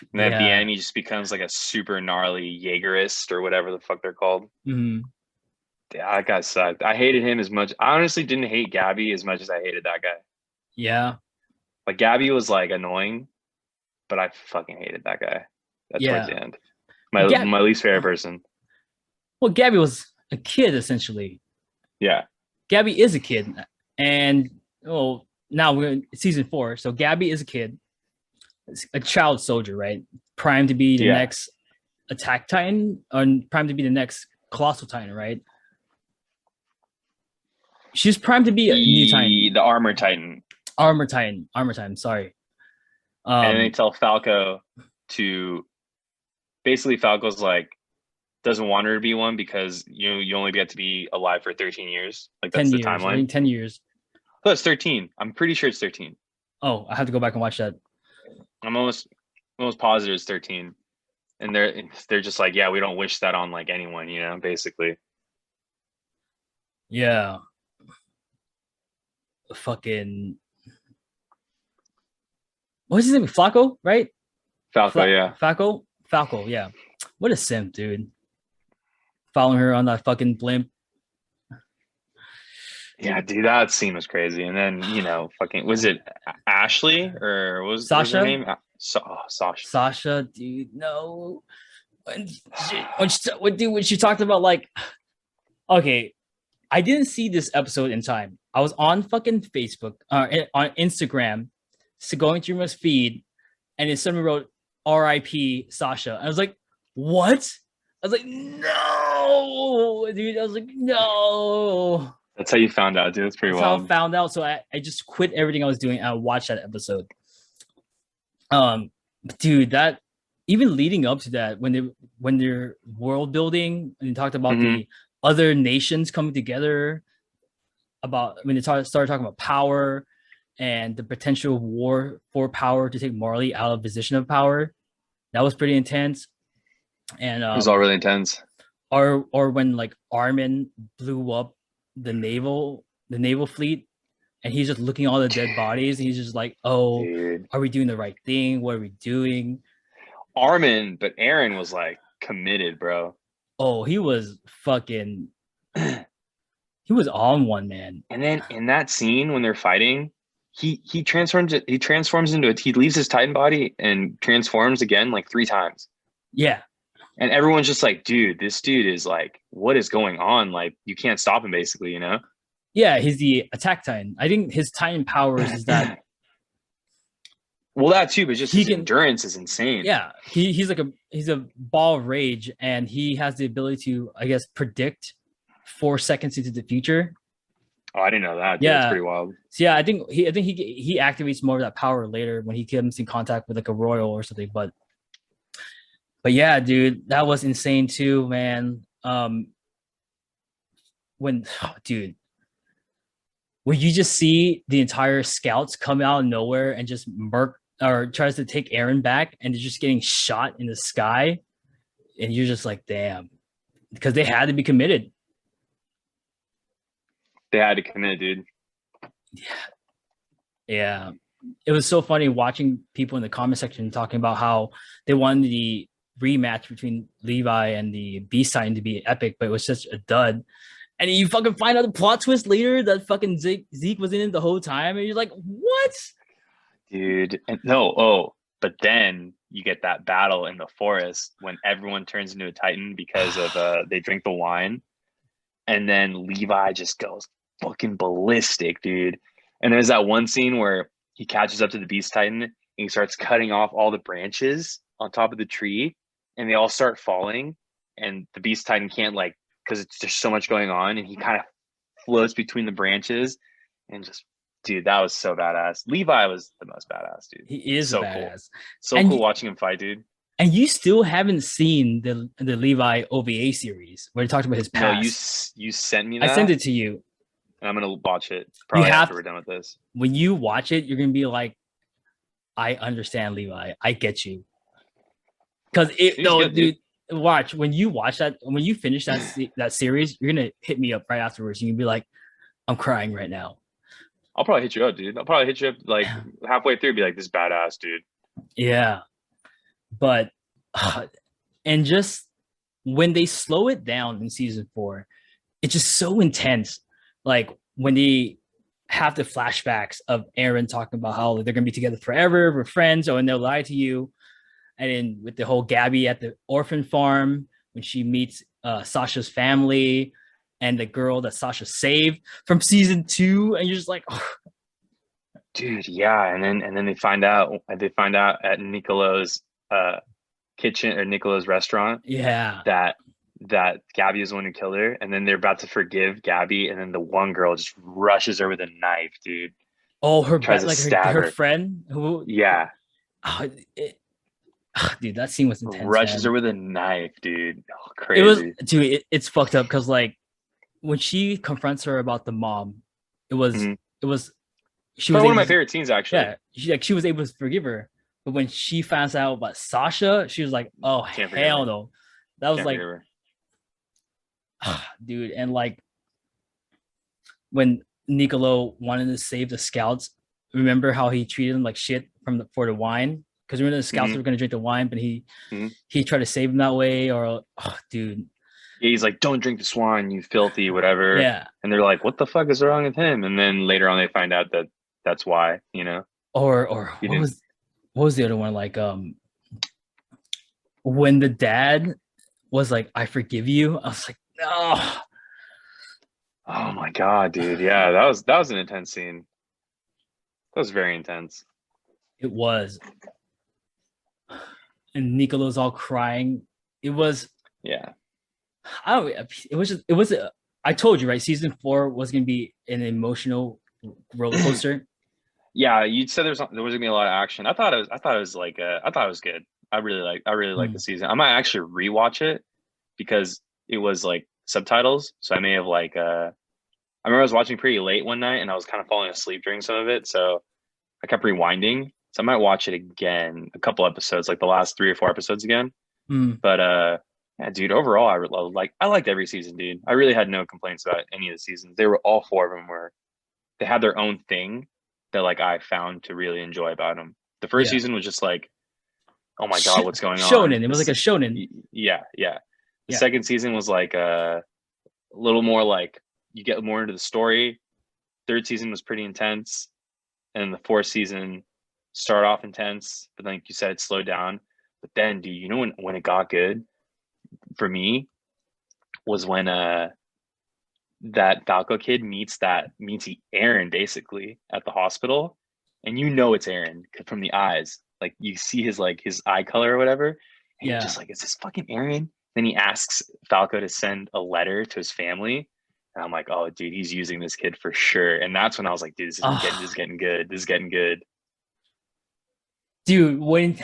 And then at the end, he just becomes like a super gnarly Jaegerist or whatever the fuck they're called. Mm-hmm. Yeah, that guy sucked. I hated him as much. I honestly didn't hate Gabby as much as I hated that guy. Yeah. Like Gabby was like annoying, but I fucking hated that guy. Towards the end. My least favorite person. Well, Gabby was a kid essentially. Yeah. Gabby is a kid, and now we're in season 4. So Gabby is a kid, a child soldier, right? Primed to be the next Attack Titan, or primed to be the next Colossal Titan, right? She's primed to be a new Titan. The Armor Titan. Armor Titan. Sorry. And they tell Falco to basically Falco's like doesn't want her to be one because you only get to be alive for 13 years. Like that's 10 the years, timeline. I think 10 years. Oh, it's 13. I'm pretty sure it's 13. Oh, I have to go back and watch that. I'm almost positive it's 13. And they're just like, yeah, we don't wish that on like anyone, basically. Yeah. Fucking what's his name? Flacco, right? Falco, yeah. Falco, yeah. What a simp, dude. Following her on that fucking blimp. Yeah, dude, that scene was crazy. And then, fucking was it Ashley or was Sasha? Her name? Sasha. Sasha, dude, no. When she talked about like, okay, I didn't see this episode in time. I was on fucking Facebook, on Instagram, so going through my feed, and then someone wrote R.I.P. Sasha. I was like, what? I was like, no, dude. I was like, no. That's how you found out, dude. That's pretty wild. That's how I found out. So I just quit everything I was doing and I watched that episode. Dude, that even leading up to that, when they're world building and they talked about the other nations coming together, about when they started talking about power and the potential war for power to take Marley out of position of power, that was pretty intense. And it was all really intense. Or when like Armin blew up the naval fleet, and he's just looking at all the dead bodies, and he's just like, oh, dude, are we doing the right thing? What are we doing? Armin, but Aaron was like committed, bro. Oh, he was fucking he was on one, man. And then in that scene when they're fighting, he transforms into it. He leaves his Titan body and transforms again like 3 times. Yeah. And everyone's just like, dude, this dude is like, what is going on? Like, you can't stop him, basically, Yeah, he's the Attack Titan. I think his Titan powers is that. Well, that too, but just his endurance is insane. Yeah, he's a ball of rage, and he has the ability to, I guess, predict 4 seconds into the future. Oh, I didn't know that. Yeah, that's pretty wild. So yeah, I think he activates more of that power later when he comes in contact with like a royal or something. But yeah, dude, that was insane too, man. When you just see the entire scouts come out of nowhere and just murk or tries to take Aaron back, and they're just getting shot in the sky, and you're just like, damn, because they had to be committed. They had to commit, dude. Yeah. it was so funny watching people in the comment section talking about how they wanted the rematch between Levi and the Beast Titan to be epic, but it was such a dud. And you fucking find out the plot twist later that fucking Zeke was in it the whole time, and you're like, what? Dude, and but then you get that battle in the forest when everyone turns into a Titan because of they drink the wine, and then Levi just goes fucking ballistic, dude. And there's that one scene where he catches up to the Beast Titan and he starts cutting off all the branches on top of the tree, and they all start falling, and the Beast Titan can't because there's so much going on, and he kind of floats between the branches, and just, dude, that was so badass. Levi was the most badass, dude. He is so a badass. Cool. So cool watching him fight, dude. And you still haven't seen the Levi OVA series where he talked about his past. No, you sent me that. I sent it to you. And I'm gonna watch it probably after we're done with this. When you watch it, you're gonna be like, I understand Levi. I get you. Because dude, watch when you watch that, when you finish that series, you're gonna hit me up right afterwards. You can be like, I'm crying right now. I'll probably hit you up, dude. I'll probably hit you up like halfway through, be like, this badass, dude. Yeah, but and just when they slow it down in season 4, it's just so intense. Like when they have the flashbacks of Eren talking about how they're gonna be together forever, we're friends, and they'll lie to you. And then with the whole Gabby at the orphan farm, when she meets Sasha's family and the girl that Sasha saved from season 2, and you're just like, oh. Dude, yeah. And then they find out at Nicolo's kitchen or Nicolo's restaurant, that Gabby is the one who killed her, and then they're about to forgive Gabby, and then the one girl just rushes her with a knife, dude. Oh, her friend who dude, that scene was intense. Rushes her with a knife, dude. Oh, crazy. It was, dude. It's fucked up because like when she confronts her about the mom, it was she was one of my favorite scenes, actually. Yeah, she was able to forgive her, but when she finds out about Sasha, she was like, "Oh hell no!" That was like, dude, and like when Nicolo wanted to save the scouts, remember how he treated them like shit for the wine? Because remember the scouts were going to drink the wine, but he tried to save them that way. Or dude, yeah, he's like, "Don't drink this wine, you filthy whatever." Yeah, and they're like, "What the fuck is wrong with him?" And then later on, they find out that that's why, you know. Or what was the other one? Like when the dad was like, "I forgive you," I was like, "No." Oh my god, dude! Yeah, that was an intense scene. That was very intense. It was. And Nicolo's all crying. It was. Yeah. I told you, right? Season 4 was going to be an emotional roller coaster. Yeah, you said there was going to be a lot of action. I thought it was good. I really like the season. I might actually rewatch it because it was like subtitles. So I may have I remember I was watching pretty late one night and I was kind of falling asleep during some of it. So I kept rewinding. So I might watch it again, a couple episodes, like the last 3 or 4 episodes again. But yeah, dude, overall, I liked every season, dude. I really had no complaints about any of the seasons. They were all 4 of them they had their own thing that like I found to really enjoy about them. The first season was just like, oh my god, what's going on? Shonen. It was like a shonen. Yeah. The second season was like a little more like you get more into the story. Third season was pretty intense, and the 4th season started off intense, but like you said, it slowed down. But then, dude, you know when it got good for me was when that Falco kid meets Eren basically at the hospital, and you know it's Eren from the eyes. Like you see his eye color or whatever, and you're just like, is this fucking Eren? Then he asks Falco to send a letter to his family, and I'm like, oh, dude, he's using this kid for sure. And that's when I was like, dude, this is getting good. This is getting good. Dude, when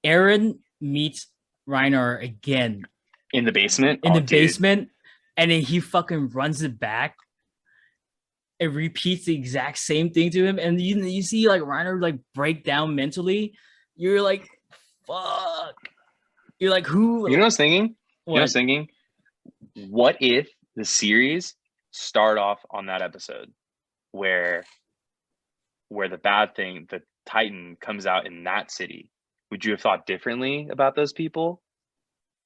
Eren meets Reiner again in the basement, basement, and then he fucking runs it back and repeats the exact same thing to him, and you see like Reiner like break down mentally. You're like, fuck. You're like, who? You know what I was thinking? What if the series start off on that episode where where the bad thing, the Titan, comes out in that city, would you have thought differently about those people,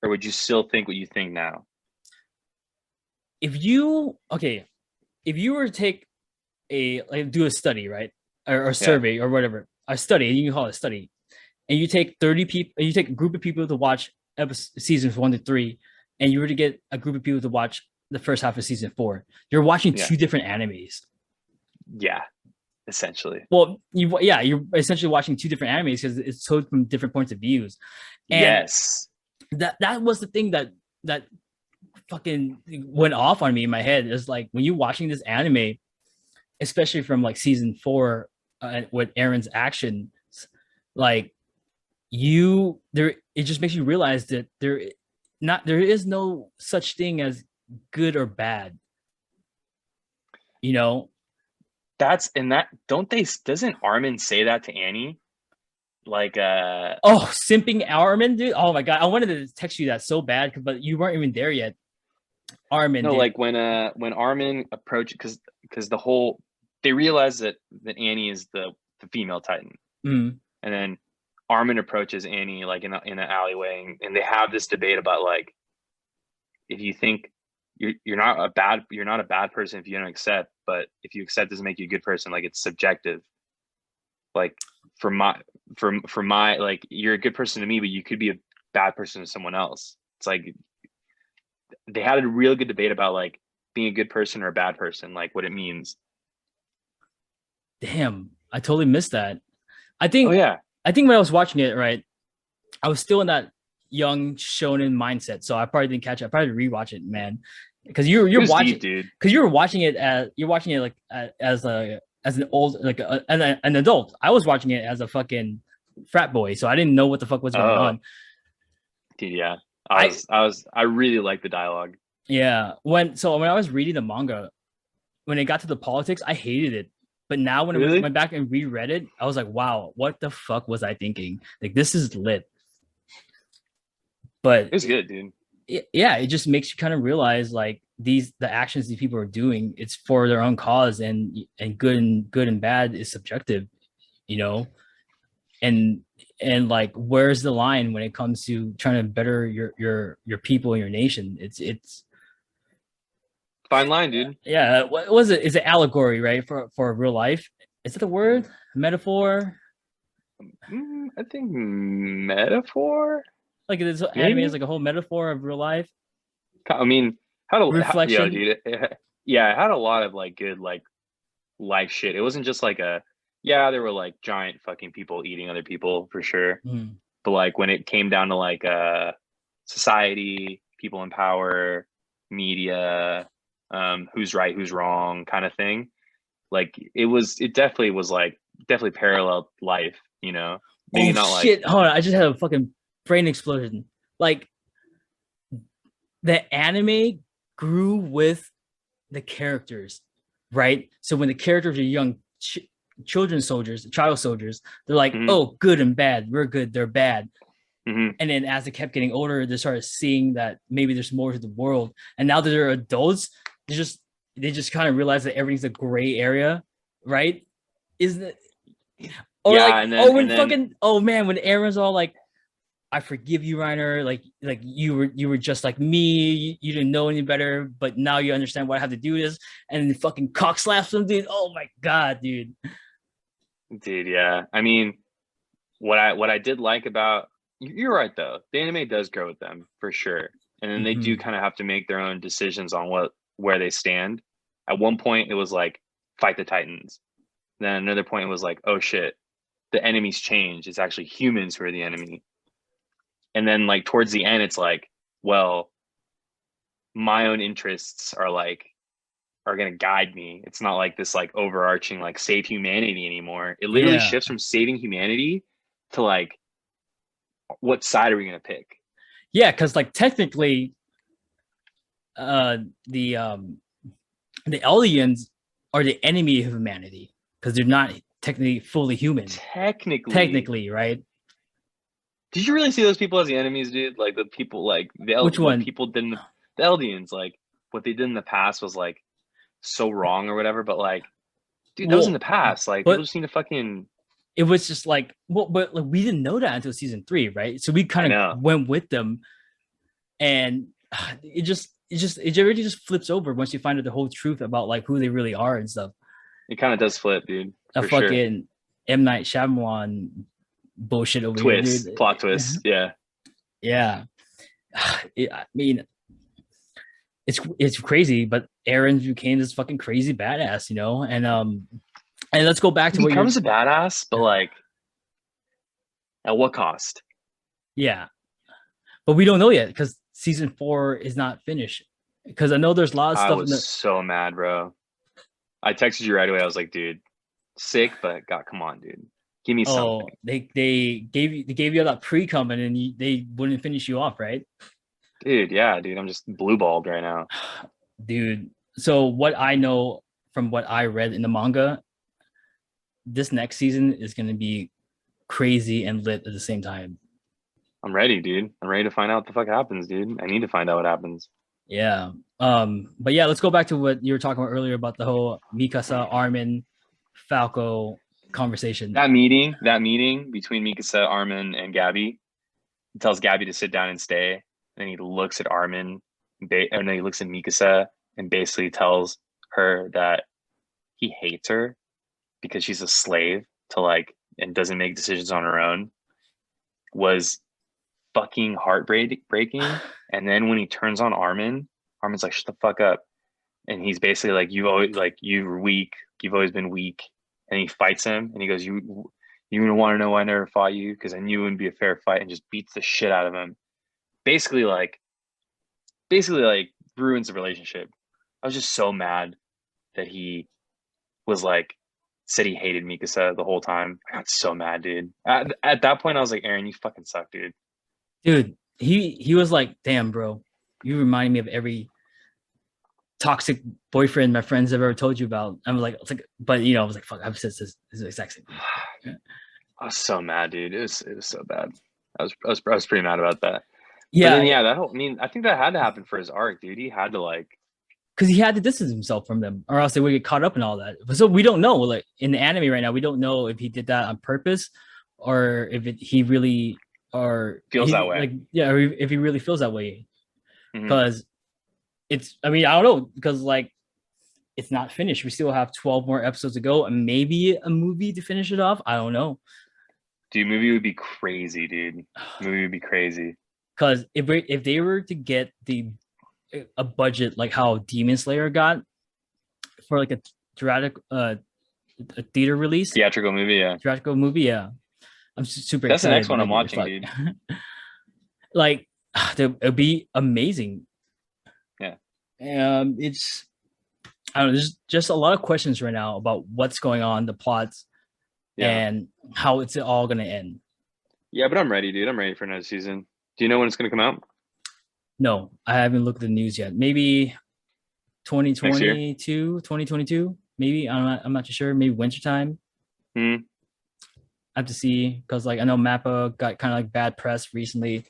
or would you still think what you think now? If you were to take do a study, right, or survey or whatever, a study, you can call it a study, and you take 30 people, you take a group of people to watch seasons 1 to 3, and you were to get a group of people to watch the first half of season 4, you're watching two different animes. Yeah, essentially. Well, you're essentially watching two different animes because it's told from different points of views. And yes, that was the thing that fucking went off on me in my head. Is like, when you're watching this anime, especially from like season 4, with Aaron's action, like it just makes you realize that there is no such thing as good or bad. You know, doesn't Armin say that to Annie? Like simping Armin, dude. Oh my god, I wanted to text you that so bad, but you weren't even there yet. Armin. No, like when Armin approached, because they realize that Annie is the female Titan, and then Armin approaches Annie like in an alleyway, and they have this debate about like, if you think you're not a bad person if you don't accept, but if you accept doesn't make you a good person. Like, it's subjective. Like for my like, you're a good person to me, but you could be a bad person to someone else. It's like they had a real good debate about like being a good person or a bad person, like what it means. Damn, I totally missed that. I think I think when I was watching it, right, I was still in that young shonen mindset, so I probably didn't catch it. I probably rewatch it, man, because you're watching, dude. Because you're watching it like as an old, like an adult. I was watching it as a fucking frat boy, so I didn't know what the fuck was going on. Dude, yeah, I really like the dialogue. Yeah, when I was reading the manga, when it got to the politics, I hated it. But now when I went back and reread it, I was like, wow, what the fuck was I thinking? Like, this is lit. But it's good, dude. It just makes you kind of realize like the actions these people are doing, it's for their own cause, and good and bad is subjective, you know. And like, where's the line when it comes to trying to better your people and your nation? It's fine line, dude. Yeah, what was it? Is it allegory, right? For real life? Is it a word? Metaphor? I think metaphor. Like, this anime is like a whole metaphor of real life. I mean, reflection. Dude, it had a lot of like good like life shit. It wasn't just like there were like giant fucking people eating other people for sure. But like when it came down to like society, people in power, media, who's right, who's wrong kind of thing, like it definitely was like parallel life, you know. Maybe not shit. Hold on, I just had a fucking brain explosion. Like, the anime grew with the characters, right? So when the characters are young child soldiers, they're like, oh, good and bad, we're good, they're bad. And then as they kept getting older, they started seeing that maybe there's more to the world. And now that they're adults, they just kind of realize that everything's a gray area, right? Isn't it? Or when Aaron's all like, I forgive you, Reiner. Like you were just like me. You didn't know any better, but now you understand what I have to do this. And fucking cock slaps him, dude. Oh my god, dude. Dude, yeah. I mean, what I did like about, you're right though. The anime does grow with them for sure, and then they do kind of have to make their own decisions on where they stand. At one point, it was like, fight the Titans. Then another point, it was like, oh shit, the enemies change. It's actually humans who are the enemy. And then like towards the end, it's like, well, my own interests are going to guide me. It's not like this like overarching like save humanity anymore. It literally shifts from saving humanity to like, what side are we going to pick? Yeah, because like technically, the aliens are the enemy of humanity because they're not technically fully human. Technically, right? Did you really see those people as the enemies, dude? Like the people, like Which one? People didn't. The Eldians, like what they did in the past was like so wrong or whatever. But like, Dude, that was in the past. Like, but- people just need to fucking. It was just like, well, but like we didn't know that until season 3, right? So we kind of went with them, and it already just flips over once you find out the whole truth about like who they really are and stuff. It kind of does flip, dude. A fucking M. Night Shyamalan bullshit over here, dude. Plot twist, yeah. Yeah. I mean, it's crazy, but Aaron became this fucking crazy badass, you know? And let's go back to he what becomes a badass, but like, at what cost? Yeah, but we don't know yet because season 4 is not finished. Because I know there's a lot of stuff. I was so mad, bro. I texted you right away. I was like, dude, sick, but God, come on, dude, give me something. They gave you that pre-cum and then they wouldn't finish you off, right? Dude, yeah, dude, I'm just blue balled right now, dude. So what I know from what I read in the manga, this next season is going to be crazy and lit at the same time. I'm ready, dude. I'm ready to find out what the fuck happens, dude. I need to find out what happens. Yeah. But yeah, let's go back to what you were talking about earlier about the whole Mikasa, Armin, Falco conversation. That meeting between Mikasa, Armin, and Gabby. He tells Gabby to sit down and stay. And he looks at Armin, and then he looks at Mikasa and basically tells her that he hates her because she's a slave to like and doesn't make decisions on her own, was fucking heartbreaking. And then when he turns on Armin's like, shut the fuck up. And he's basically like, you're weak. You've always been weak. And he fights him and he goes, you want to know why I never fought you? Because I knew it wouldn't be a fair fight, and just beats the shit out of him. Basically like ruins the relationship. I was just so mad that he was like, said he hated Mikasa the whole time. I got so mad, dude. At that point, I was like, Aaron, you fucking suck, dude. Dude, he was like, damn, bro, you remind me of every toxic boyfriend my friends have ever told you about. I'm like, it's like, but you know, I was like, fuck, I've said this is the exact same thing. I was so mad, dude. It was so bad. I was pretty mad about that. Yeah, then, yeah. I think that had to happen for his arc, dude. He had to like, because he had to distance himself from them, or else they would get caught up in all that. So we don't know. Like in the anime right now, we don't know if he did that on purpose, or if he really feels that way. Like, yeah, or if he really feels that way. Because Mm-hmm. I don't know, because like it's not finished. We still have 12 more episodes to go, and maybe a movie to finish it off. I don't know. Dude, movie would be crazy, dude. Movie would be crazy. Because if they were to get a budget like how Demon Slayer got for like a theater release, theatrical movie, yeah. I'm super That's excited. The next one I'm watching, dude. Like, it'd be amazing. Yeah. It's, I don't know, there's just a lot of questions right now about what's going on, the plots, and how it's all gonna end. Yeah, but I'm ready, dude. I'm ready for another season. Do you know when it's gonna come out? No, I haven't looked at the news yet. Maybe 2022, maybe. I'm not too sure. Maybe wintertime. I have to see, because like I know Mappa got kind of like bad press recently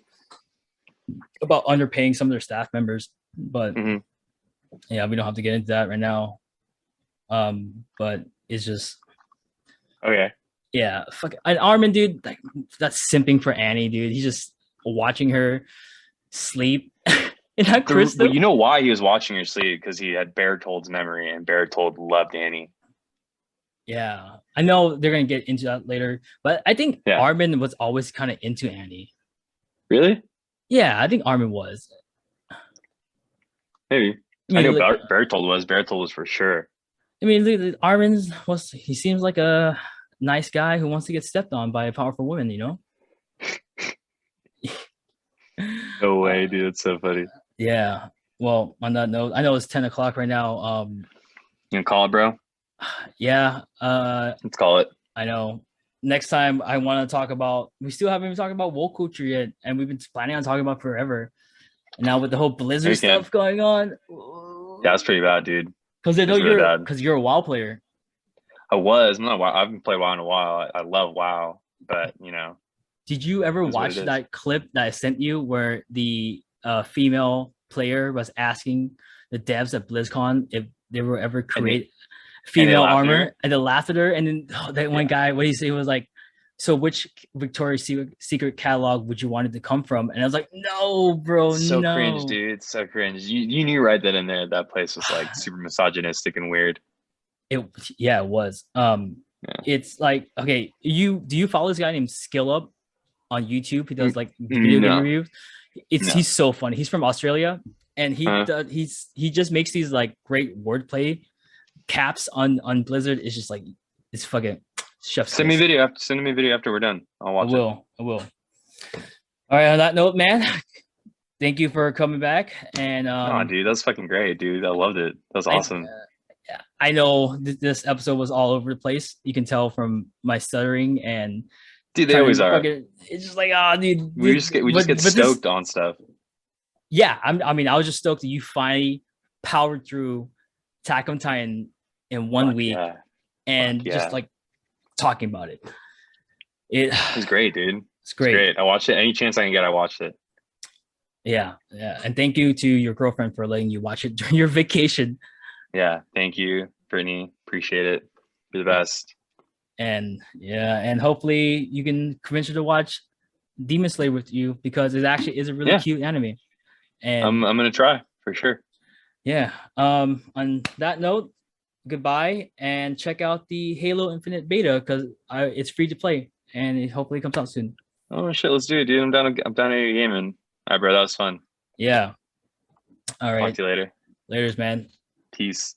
about underpaying some of their staff members, but yeah, we don't have to get into that right now. But it's just okay. Yeah, fuck. And Armin, dude, like that's simping for Annie, dude. He's just watching her sleep in that crystal. Well, you know why he was watching her sleep? Because he had Bertold's memory, and Bertold loved Annie. Yeah, I know they're gonna get into that later, but I think Armin was always kind of into Annie. Really? Yeah, I think Armin was. Maybe. I know Bertold was. Bertold was for sure. I mean, Armin he seems like a nice guy who wants to get stepped on by a powerful woman, you know? No way, dude. It's so funny. Yeah. Well, on that note, I know it's 10 o'clock right now. You gonna call it, bro? Yeah. Let's call it. I know. Next time I want to talk about, we still haven't even talked about woke culture yet, and we've been planning on talking about forever. And now with the whole Blizzard stuff going on. Yeah, that's pretty bad, dude. Because I know you're a WoW player. I was. I haven't played WoW in a while. I love WoW, but you know. Did you ever watch that clip that I sent you where the female player was asking the devs at BlizzCon if they were ever female laughed at armor, her? and they laughed at her. And then that one guy, what he said was like, "So which Victoria's Secret catalog would you want it to come from?" And I was like, "No, bro, So no." cringe, dude. So cringe. You knew right then and there that place was like super misogynistic and weird. It was. Yeah. It's like, okay, do you follow this guy named Skill Up on YouTube? He does like video game reviews. He's so funny. He's from Australia, and he just makes these like great wordplay caps on Blizzard. It's just like it's fucking chef's Send me kiss. video after we're done. I'll watch it. I will. All right, on that note, man, thank you for coming back. And Oh, dude, that was fucking great, dude. I loved it. That was awesome. I know this episode was all over the place. You can tell from my stuttering and dude, they always are. It's just like, oh, dude. We just get stoked on stuff. Yeah, I was just stoked that you finally powered through Attack on Titan in 1 week and just like talking about it. It was great, dude. It's great. I watched it any chance I can get. I watched it. Yeah, and thank you to your girlfriend for letting you watch it during your vacation. Yeah, thank you, Brittany. Appreciate it. You're the best. And hopefully you can convince her to watch Demon Slayer with you, because it actually is a really cute anime. And I'm gonna try for sure. Yeah. On that note, goodbye, and check out the Halo Infinite beta because it's free to play and it hopefully comes out soon. Oh shit, let's do it, dude. I'm down to gaming. All right, bro, that was fun. Yeah. All right. Talk to you later. Laters, man. Peace.